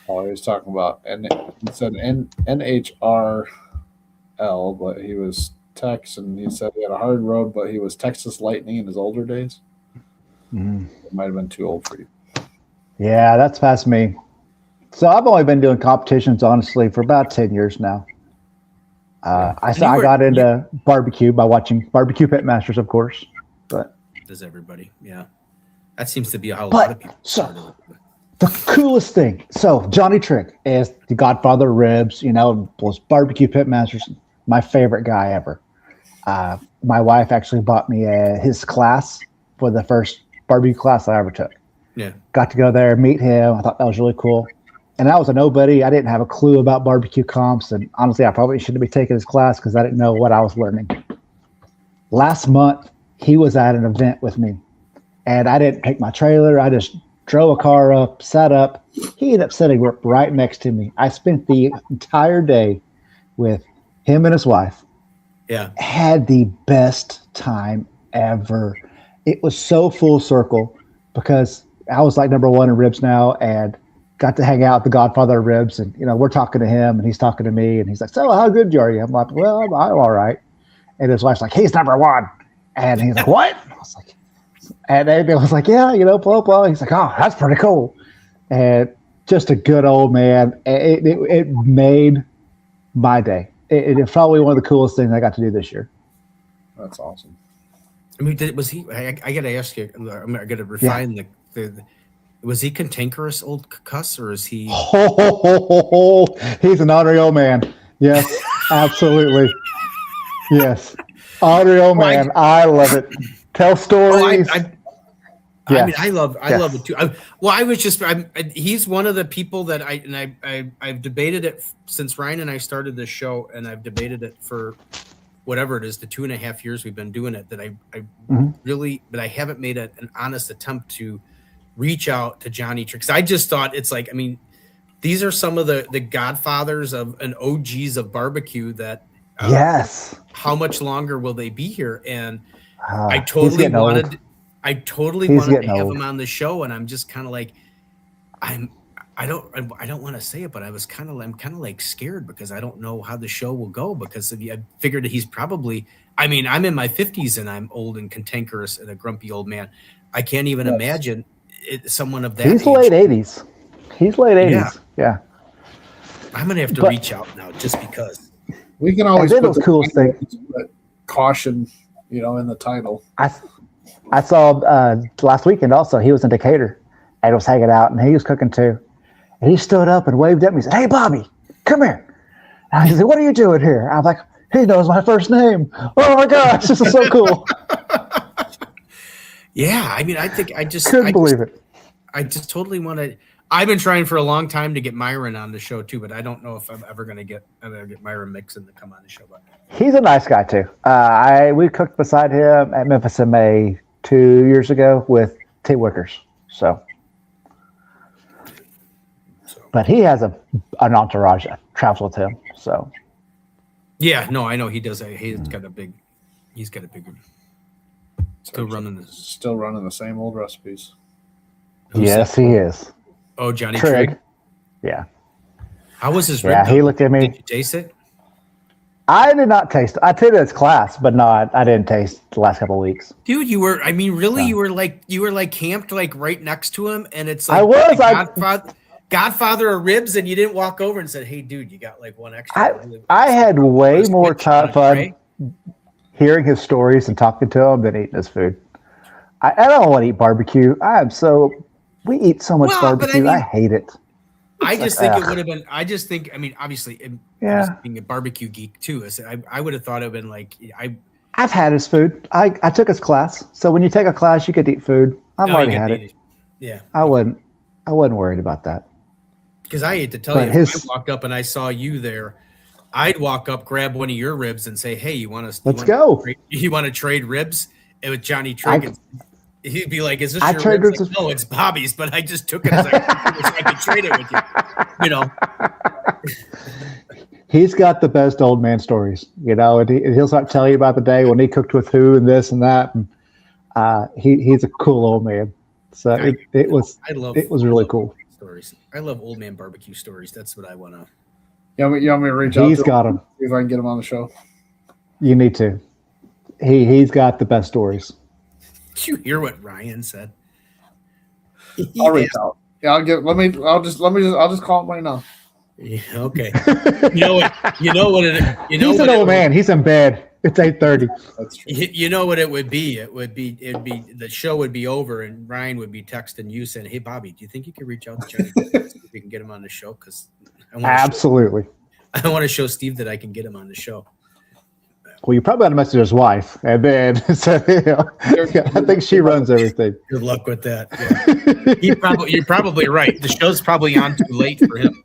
Oh, he was talking about, and he said NHRL, but he was Tex, and he said he had a hard road, but he was Texas Lightning in his older days. It might have been too old for you. Yeah, that's past me. So I've only been doing competitions, honestly, for about 10 years now. I got into barbecue by watching Barbecue Pitmasters, of course. But does everybody? Yeah, that seems to be how a lot of people started. The coolest thing. So Johnny Trick is the godfather of ribs. Was Barbecue Pitmasters, my favorite guy ever. My wife actually bought me his class for the first barbecue class I ever took. Yeah, got to go there, meet him. I thought that was really cool. And I was a nobody. I didn't have a clue about barbecue comps. And honestly, I probably shouldn't be taking his class because I didn't know what I was learning. Last month, he was at an event with me. And I didn't take my trailer. I just drove a car up, sat up. He ended up sitting right next to me. I spent the entire day with him and his wife. Yeah. Had the best time ever. It was so full circle because I was like number one in ribs now, and got to hang out with the godfather of ribs, and we're talking to him and he's talking to me, and he's like, "So how good are you?" I'm like, "Well, I'm all right." And his wife's like, "He's number one." And he's like, "What?" I was like, and Amy was like, "Yeah, blah, blah." He's like, "Oh, that's pretty cool." And just a good old man. It made my day. It's probably one of the coolest things I got to do this year. That's awesome. I mean, was he? I got to ask you. I got to refine the. Was he cantankerous old cuss, or is he? He's an honorary old man. Yes, absolutely. Yes, honorary old man. I love it. Tell stories. I mean, I love it too. He's one of the people that I've debated it since Ryan and I started this show, and I've debated it for whatever it is, the 2.5 years we've been doing it, that I really, but I haven't made an honest attempt to reach out to Johnny Trick. I just thought it's like, I mean, these are some of the godfathers of and OGs of barbecue that yes. How much longer will they be here? And I totally wanted to have him on the show, and I'm just kind of like, I don't want to say it, but I'm kind of like scared because I don't know how the show will go, because I figured that he's probably, I mean, I'm in my 50s and I'm old and cantankerous and a grumpy old man. I can't even imagine someone of that He's age. late 80s. He's late 80s. Yeah. I'm going to have to reach out now just because. We can always put the coolest thing. Caution, in the title. I saw last weekend also, he was in Decatur and was hanging out, and he was cooking too. And he stood up and waved at me and said, "Hey, Bobby, come here." And he said, "What are you doing here?" I'm like, "He knows my first name." Oh my gosh, this is so cool. Yeah, I mean, I couldn't believe it. I just totally want to. I've been trying for a long time to get Myron on the show too, but I don't know if I'm ever going to get Myron Mixon to come on the show. But he's a nice guy too. We cooked beside him at Memphis in May 2 years ago with T. Wickers. So, but he has an entourage that travels with him. So, yeah, no, I know he does. He's got a big. Still running the same old recipes. Yes, he is. Oh, Johnny Trigg. Yeah. How was his rib? Yeah, he looked at me. Did you taste it? I did not taste. I tasted its class, but no, I didn't taste the last couple of weeks. Dude, you were. I mean, really, So. you were like camped like right next to him, and it's like I was. Godfather of ribs, and you didn't walk over and said, "Hey, dude, you got like one extra." I had way more fun hearing his stories and talking to him than eating his food. I don't want to eat barbecue. We eat so much barbecue. I hate it. I just think it would have been. I just think. I mean, obviously, being a barbecue geek too, I would have thought it would have been like I've had his food. I took his class. So when you take a class, you could eat food. I've already had it. Yeah, I wasn't worried about that. Because I hate to tell you, if I walked up and I saw you there, I'd walk up, grab one of your ribs, and say, "Hey, you want to? Let's go. You want to trade ribs?" And with Johnny Triggins, he'd be like, "Is this your ribs?" Like, no, it's Bobby's, but I just took it as I could trade it with you. You know, he's got the best old man stories. You know, and he'll start telling you about the day when he cooked with who and this and that. And he's a cool old man. So it was really cool. Stories. I love old man barbecue stories. That's what I want to. You want me to reach out? He's got them. See if I can get him on the show. You need to. He's got the best stories. Did you hear what Ryan said? I'll reach out. Yeah, I'll just call him right now. Yeah, okay. You know what He's an old man. He's in bed. It's 8:30. That's true. You know what it would be? It'd be the show would be over and Ryan would be texting you saying, "Hey Bobby, do you think you could reach out to Johnny see if we can get him on the show?" Because absolutely, I want to show Steve that I can get him on the show. Well, you probably had to message his wife, and then I think she runs everything. Good luck with that. Yeah. You're probably right. The show's probably on too late for him.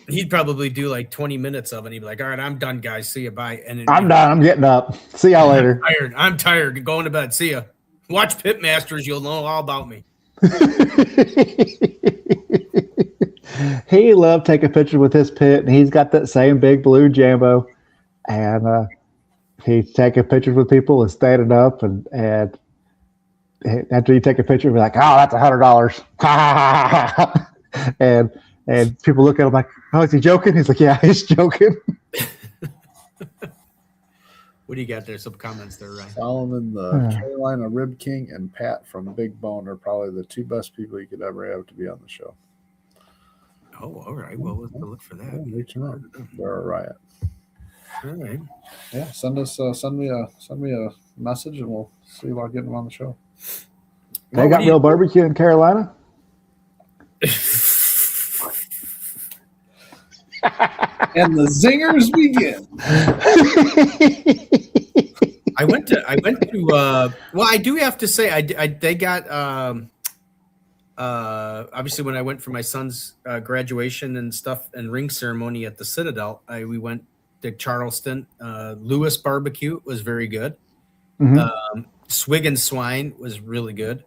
He'd probably do like 20 minutes of it. He'd be like, "All right, I'm done, guys. See you. Bye." And I'm done. I'm getting up. See y'all later. I'm tired. Going to bed. See ya. Watch Pitmasters. You'll know all about me. He loved taking pictures with his pit, and he's got that same big blue Jambo. And he's taking pictures with people and standing up, and after you take a picture, be like, "Oh, that's $100." and people look at him like, "Oh, is he joking?" He's like, "Yeah, he's joking." What do you got there? Some comments there, Ryan. Solomon, the Carolina Rib King, and Pat from Big Bone are probably the two best people you could ever have to be on the show. Oh, all right. Well, let's look for that. Yeah, reach them out. They're a riot. All right. Yeah, send me a message, and we'll see about getting them on the show. They got real barbecue in Carolina. And the zingers begin. I went to well, I do have to say they got obviously when I went for my son's graduation and stuff and ring ceremony at the Citadel, we went to Charleston. Lewis barbecue was very good. Mm-hmm. Swig and Swine was really good.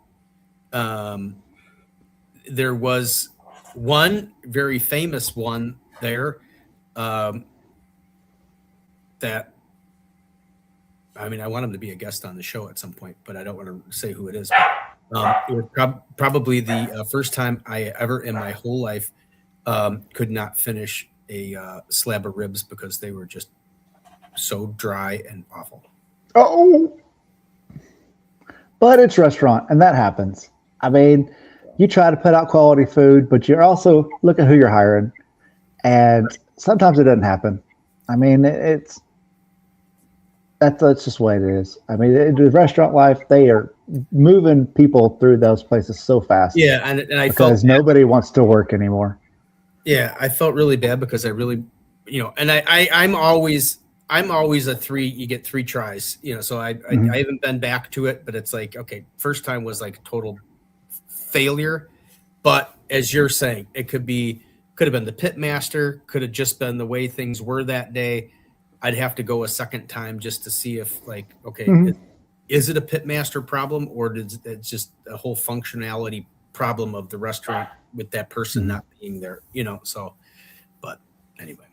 There was one very famous one there that I mean, I want him to be a guest on the show at some point, but I don't want to say who it is. It was probably the first time I ever in my whole life could not finish a slab of ribs because they were just so dry and awful. Oh, but it's restaurant, and that happens. I mean, you try to put out quality food, but you're also look at who you're hiring, and sometimes it doesn't happen. I mean, that's just the way it is. I mean, the restaurant life, they are moving people through those places so fast. Yeah, and I because felt nobody wants to work anymore. Yeah, I felt really bad because I really, and I'm always a 3. You get 3 tries, So I haven't been back to it, but it's like, okay, first time was like total failure, but as you're saying, it could have been the pit master, could have just been the way things were that day. I'd have to go a second time just to see if, like, okay, is it a pit master problem or is it just a whole functionality problem of the restaurant with that person not being there, So, but anyway,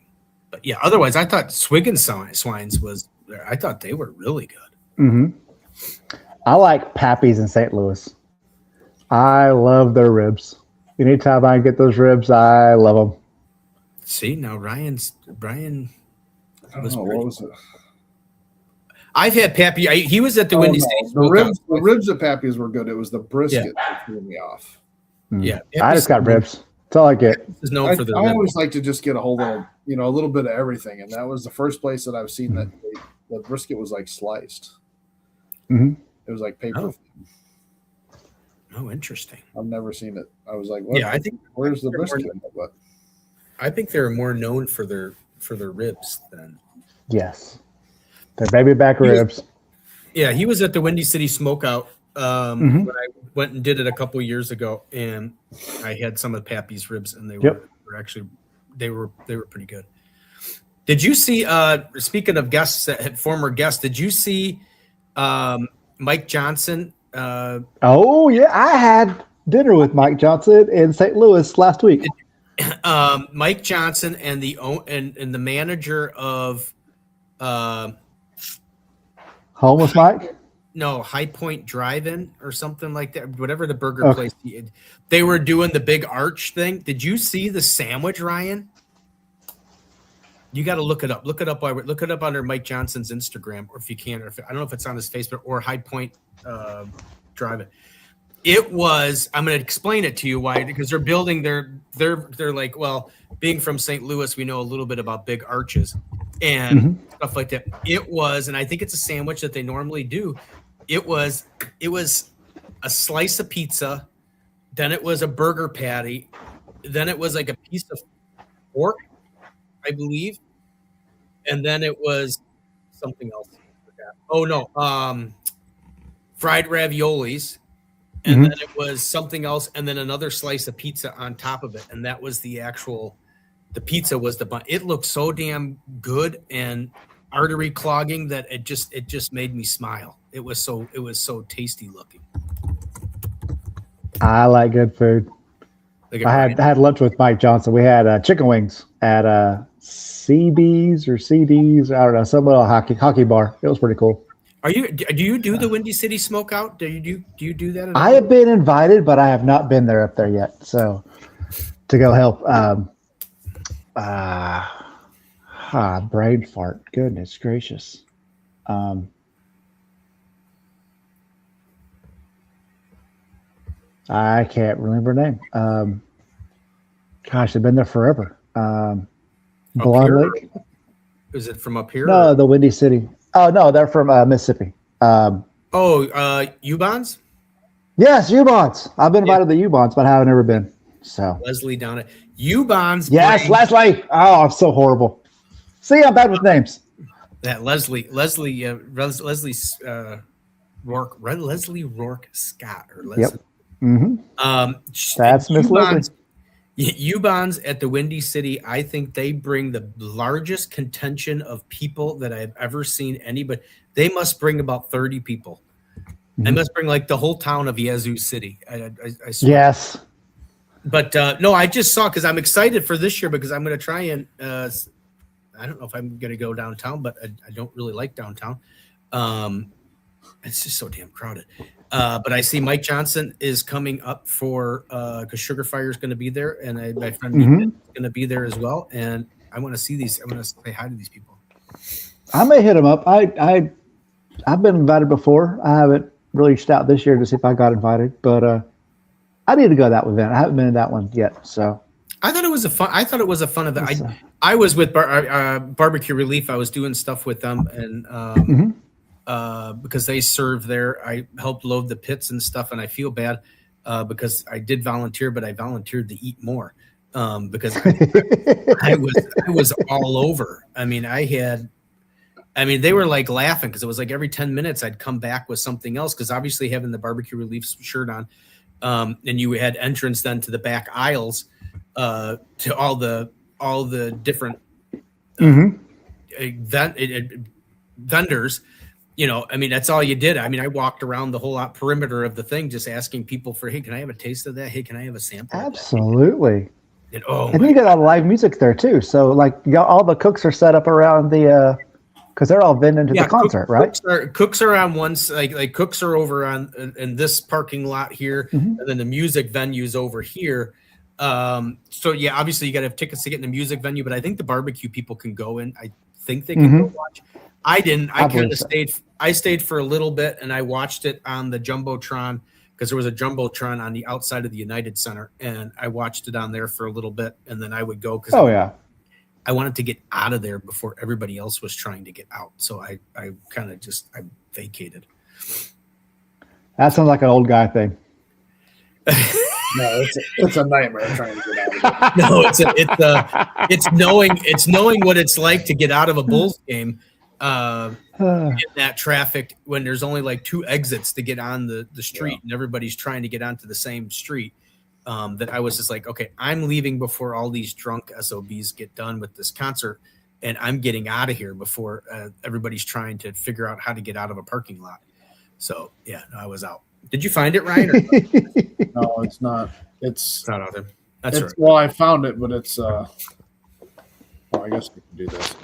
but yeah. Otherwise, I thought Swig and Swines was. I thought they were really good. Mm-hmm. I like Pappy's in St. Louis. I love their ribs. Anytime I get those ribs, I love them. See, now Brian I don't know what was it. I've had Pappy. He was at the Windy City. The ribs at Pappy's were good. It was the brisket that threw me off. Yeah, I just got ribs. That's all I get. Is known for I always like to just get a hold of a little bit of everything, and that was the first place that I've seen that the brisket was like sliced. Mm-hmm. It was like paper. Oh, interesting. I've never seen it. I was like, what? Yeah, I think where's the brisket? But I think they're more known for their ribs than. Yes, they're baby back ribs. Yeah, he was at the Windy City Smokeout when I went and did it a couple years ago, and I had some of Pappy's ribs, and they were actually they were pretty good. Did you see? Speaking of guests, former guests, did you see Mike Johnson? Oh yeah, I had dinner with Mike Johnson in St. Louis last week. Mike Johnson and the manager of Homeless Mike? No, High Point Drive-In or something like that. Whatever the burger place. They were doing the big arch thing. Did you see the sandwich, Ryan? You got to look it up. Look it up under Mike Johnson's Instagram, or if you can, I don't know if it's on his Facebook or High Point Drive-In. It was. I'm going to explain it to you why, because they're building they're like, well, being from St. Louis, we know a little bit about big arches and stuff like that. It was, and I think it's a sandwich that they normally do. It was a slice of pizza, then it was a burger patty, then it was like a piece of pork, I believe, and then it was something else. Oh no, fried raviolis. And then it was something else, and then another slice of pizza on top of it, and that was the pizza was the bun. It looked so damn good and artery clogging that it just made me smile. It was so tasty looking. I like good food. I had lunch with Mike Johnson. We had chicken wings at CB's or CD's. I don't know, some little hockey bar. It was pretty cool. Do you do the Windy City Smokeout? Do you do that? I have been invited, but I have not been there up there yet. So to go help. Brain fart. Goodness gracious. I can't remember her name. Gosh, they've been there forever. Blonde Lake. Is it from up here? No, the Windy City. Oh no, they're from Mississippi. U-Bonds? Yes, U-Bonds. I've been invited to the U-Bonds, but I haven't ever been. So Leslie down at U-Bonds. Yes, Leslie. Oh, I'm so horrible. See, I'm bad with names. That Leslie Rourke Scott or Leslie. Yep. Mm-hmm. That's Miss Leslie. U-Bonds at the Windy City, I think they bring the largest contention of people that I've ever seen anybody. They must bring about 30 people. They must bring like the whole town of Yazoo City. I swear. Yes. But no, I just saw, because I'm excited for this year, because I'm going to try and I don't know if I'm going to go downtown, but I don't really like downtown. It's just so damn crowded. But I see Mike Johnson is coming up for because Sugar Fire is going to be there, and my friend is going to be there as well. And I want to see these. I want to say hi to these people. I may hit them up. I've been invited before. I haven't really reached out this year to see if I got invited, but I need to go to that event. I haven't been in that one yet. So I thought it was a fun event. I was with Barbecue Relief. I was doing stuff with them, and because they serve there, I helped load the pits and stuff, and I feel bad because I did volunteer, but I volunteered to eat more because I was all over. I mean, they were like laughing because it was like every 10 minutes I'd come back with something else, because obviously having the Barbecue Relief shirt on, and you had entrance then to the back aisles to all the different vendors. You know, I mean, that's all you did. I mean, I walked around the whole perimeter of the thing just asking people for, hey, can I have a taste of that? Hey, can I have a sample? Absolutely. And you got a lot of live music there too. So like all the cooks are set up around the because they're all vending to the concert, right? Cooks are on one side, like cooks are over on in this parking lot here, and then the music venue's over here. So yeah, obviously you got to have tickets to get in the music venue, but I think the barbecue people can go in. I think they can go watch. I didn't. I kind believe of so. stayed. I stayed for a little bit, and I watched it on the jumbotron because there was a jumbotron on the outside of the United Center, and I watched it on there for a little bit, and then I would go because I wanted to get out of there before everybody else was trying to get out. So I kind of just I vacated. That sounds like an old guy thing. No, it's a nightmare trying to get out of it. No, it's knowing what it's like to get out of a Bulls game in that traffic when there's only like 2 exits to get on the street and everybody's trying to get onto the same street. That I was just like, okay, I'm leaving before all these drunk SOBs get done with this concert, and I'm getting out of here before everybody's trying to figure out how to get out of a parking lot. So yeah, I was out. Did you find it, Ryan? Or No, it's not. It's not out there. That's right. Well, I found it, but it's. I guess we can do this.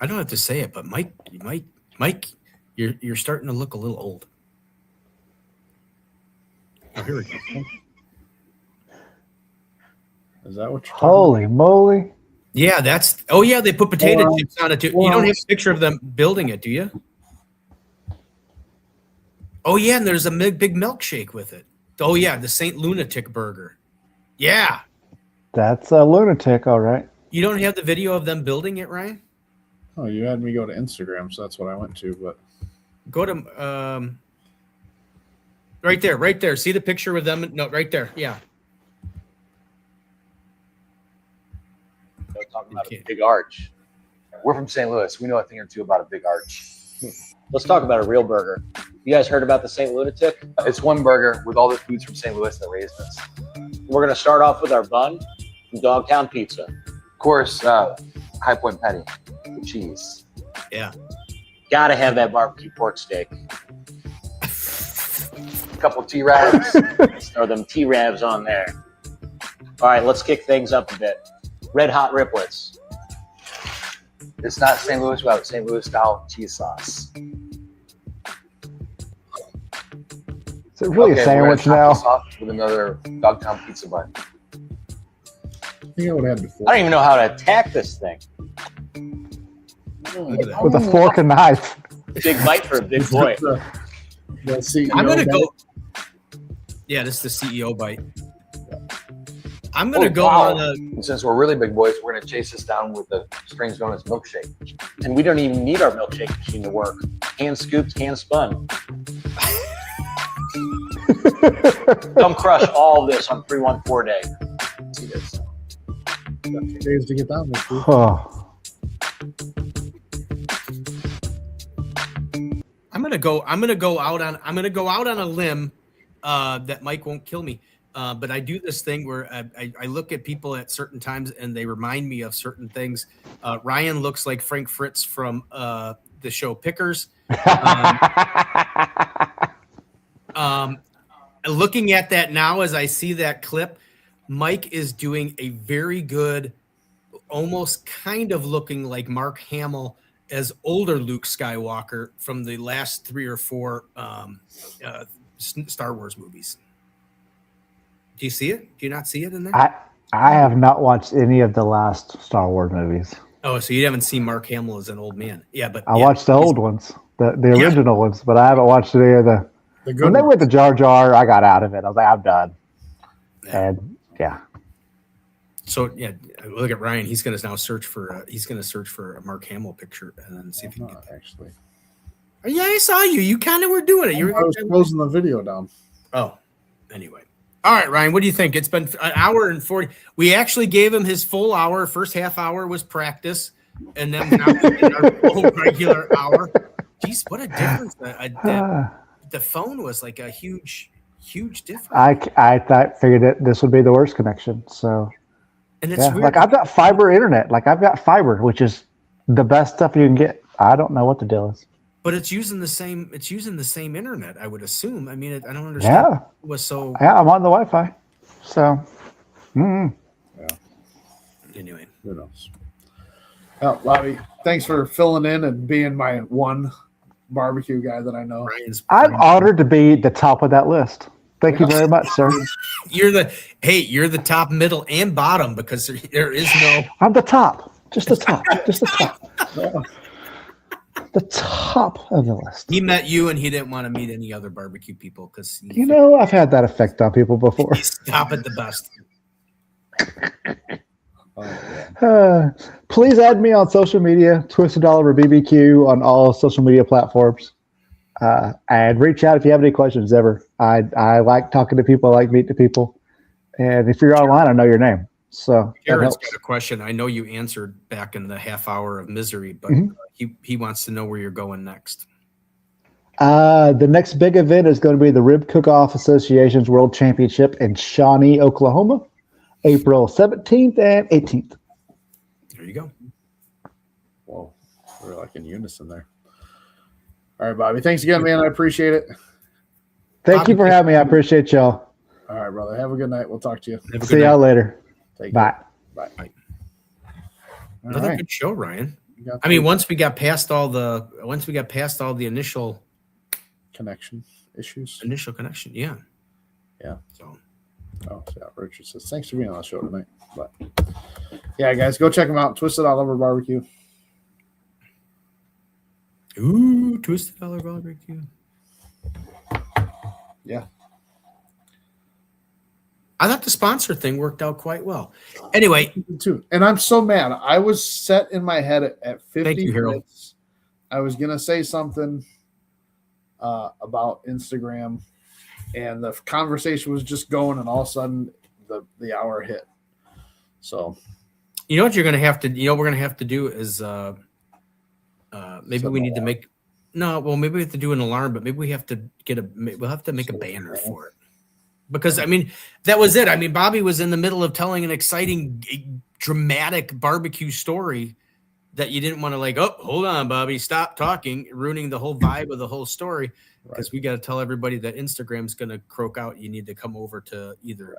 I don't have to say it, but Mike, you're starting to look a little old. Oh, here we go. Is that what you're talking Holy moly! Yeah, that's. Oh yeah, they put potato Well, chips on it too. You well- don't have a picture of them building it, do you? Oh yeah, and there's a big milkshake with it. Oh yeah, the Saint Lunatic burger. Yeah, That's a lunatic, all right. you don't have the video of them building it, Ryan? Oh, you had me go to Instagram, so that's what I went to. But Go to right there. See the picture with them? No, right there. Yeah. Talking about Okay. a big arch. We're from St. Louis. We know a thing or two about a big arch. Let's talk about a real burger. You guys heard about the St. Lunatic? It's one burger with all the foods from St. Louis that raised us. We're going to start off with our bun from Dogtown Pizza. Of course, High Point Patty with cheese. Yeah. Gotta have that barbecue pork steak. A couple T-Rabs. Throw them T-Rabs on there. All right, let's kick things up a bit. Red Hot Riplets. It's not St. Louis without St. Louis style cheese sauce. Is it really a sandwich now? Sauce with another Dogtown pizza bun. I think I would have had before. I don't even know how to attack this thing. Look at that. With a fork and knife. Big bite for a big boy. The CEO I'm gonna bite. go. Yeah, this is the CEO bite. I'm gonna Oh, go wow. on a. And since we're really big boys, we're gonna chase this down with the strange known as milkshake. And we don't even need our milkshake machine to work. Hand scooped, hand spun. Come crush all this on 314 day. See this. Got 2 days to get down this week. Oh, I'm gonna go out on a limb that Mike won't kill me. But I do this thing where I look at people at certain times and they remind me of certain things. Ryan looks like Frank Fritz from the show Pickers. Looking at that now as I see that clip, Mike is doing a very good, almost kind of looking like Mark Hamill as older Luke Skywalker from the last 3 or 4 Star Wars movies. Do you see it? Do you not see it in there? I have not watched any of the last Star Wars movies. Oh, so you haven't seen Mark Hamill as an old man? Yeah, but I watched the old ones, the original ones, but I haven't watched any of the. The good When they one. went to Jar Jar, I got out of it. I was like, I'm done. And yeah, So yeah, look at Ryan. He's going to now search for a Mark Hamill picture and then see if he can get Not that. actually. Oh, yeah, I saw you. You kind of were doing it. You I was were. closing the video down. Oh, anyway. All right, Ryan. What do you think? It's been an hour and 40. We actually gave him his full hour. First half hour was practice, and then now we did our full regular hour. Jeez, what a difference! The phone was like a huge difference. I figured that this would be the worst connection. So And it's yeah, weird. like I've got fiber internet. Like I've got fiber, which is the best stuff you can get. I don't know what the deal is. But it's using the same. It's using the same internet. I would assume. I mean, I don't understand. Yeah, It was so. yeah. I'm on the Wi-Fi. So Anyway, Who knows? Oh, Bobby, thanks for filling in and being my one barbecue guy that I know. Ryan's. I'm honored to be the top of that list. Thank you very much, sir. You're the top, middle, and bottom because there is no. I'm the top. Just the top. Just the top. The top of the list. He met you, and he didn't want to meet any other barbecue people because You know, I've had that effect on people before. he's top at the best. Please add me on social media, Twisted Oliver BBQ on all social media platforms. And reach out if you have any questions ever. I like talking to people. I like meeting people. And if you're online, I know your name. So Jared's got a question. I know you answered back in the half hour of misery, but he wants to know where you're going next. The next big event is going to be the Rib Cook-Off Association's World Championship in Shawnee, Oklahoma, April 17th and 18th. There you go. Whoa, we're like in unison there. All right, Bobby. Thanks again, man. I appreciate it. Thank you for having me. I appreciate y'all. All right, brother. Have a good night. We'll talk to you. See y'all later. Take Bye. care. Bye. Another good show, Ryan. I mean, once we got past all the initial connection issues. Initial connection, yeah. Yeah. So yeah, Richard says thanks for being on the show tonight. But yeah, guys, go check them out. Twisted Oliver Barbecue. Ooh, Twisted Oliver Barbecue. Yeah. I thought the sponsor thing worked out quite well. Anyway, too, and I'm so mad. I was set in my head at 50 Thank you, Harold. minutes. I was gonna say something about Instagram, and the conversation was just going, and all of a sudden the hour hit. So, you know what you're gonna have to. You know what we're gonna have to do is maybe we need to make. No, well, maybe we have to do an alarm, but maybe we have to we'll have to make a banner for it. Because, I mean, that was it. I mean, Bobby was in the middle of telling an exciting, dramatic barbecue story that you didn't want to like, oh, hold on, Bobby, stop talking, ruining the whole vibe of the whole story. Because we got to tell everybody that Instagram's going to croak out. You need to come over to either,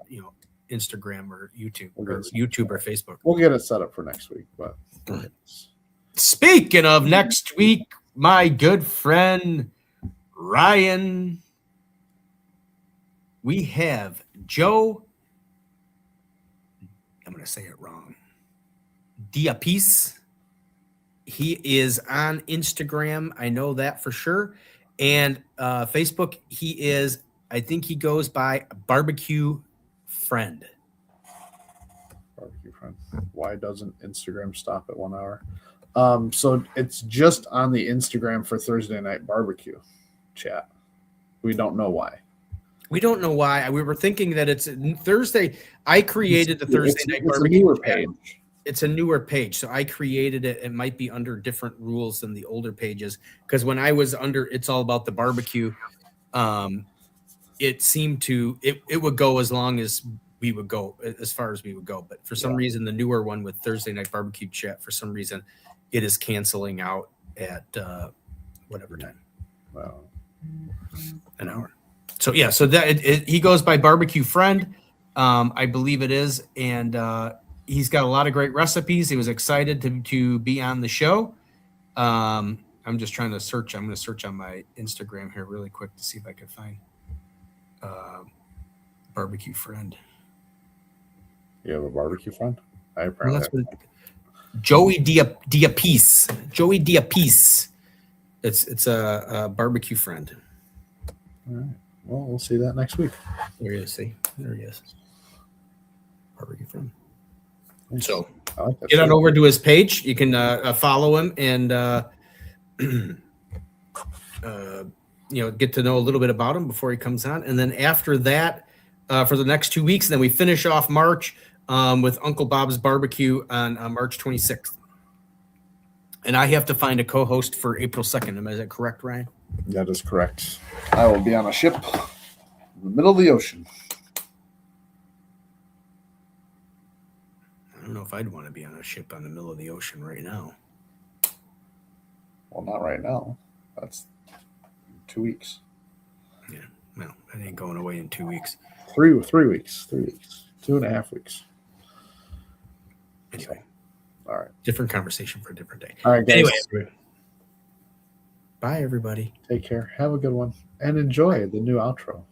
Instagram or YouTube or Facebook. We'll get it set up for next week. But speaking of next week, my good friend Ryan, we have Joe, I'm going to say it wrong, Diapis. He is on Instagram. I know that for sure. And Facebook, I think he goes by Barbecue Friend. Barbecue Friend. Why doesn't Instagram stop at 1 hour? So it's just on the Instagram for Thursday Night BBQ Chat. We don't know why. We don't know why. We were thinking that it's Thursday. I created the Thursday Night Barbecue a newer page. page. It's a newer page, so I created it. It might be under different rules than the older pages because when I was under, it's all about the barbecue. It seemed to it would go as long as we would go, as far as we would go. But for some reason, the newer one with Thursday Night Barbecue Chat, for some reason, it is canceling out at whatever time. Wow. An hour. So yeah, so that he goes by Barbecue Friend, I believe it is, and he's got a lot of great recipes. He was excited to be on the show. I'm just trying to search. I'm going to search on my Instagram here really quick to see if I can find Barbecue Friend. You have a barbecue friend? I Well, apparently that's what Joey Diapis. Joey Diapis. It's a Barbecue Friend. All right. Well, we'll see that next week. There he is. See, there he is. Barbecue Friend. So I like that get on show. over to his page. You can follow him and get to know a little bit about him before he comes on. And then after that, for the next 2 weeks, then we finish off March with Uncle Bob's Barbecue on March 26th. And I have to find a co-host for April 2nd. Is that correct, Ryan? That is correct. I will be on a ship in the middle of the ocean. I don't know if I'd want to be on a ship on the middle of the ocean right now. Well, not right now. That's 2 weeks. Yeah, well, I ain't going away in 2 weeks. 3 weeks. 3 weeks. 2.5 weeks. Anyway, all right. Different conversation for a different day. All right, guys. Anyway, bye, everybody. Take care. Have a good one. And enjoy the new outro.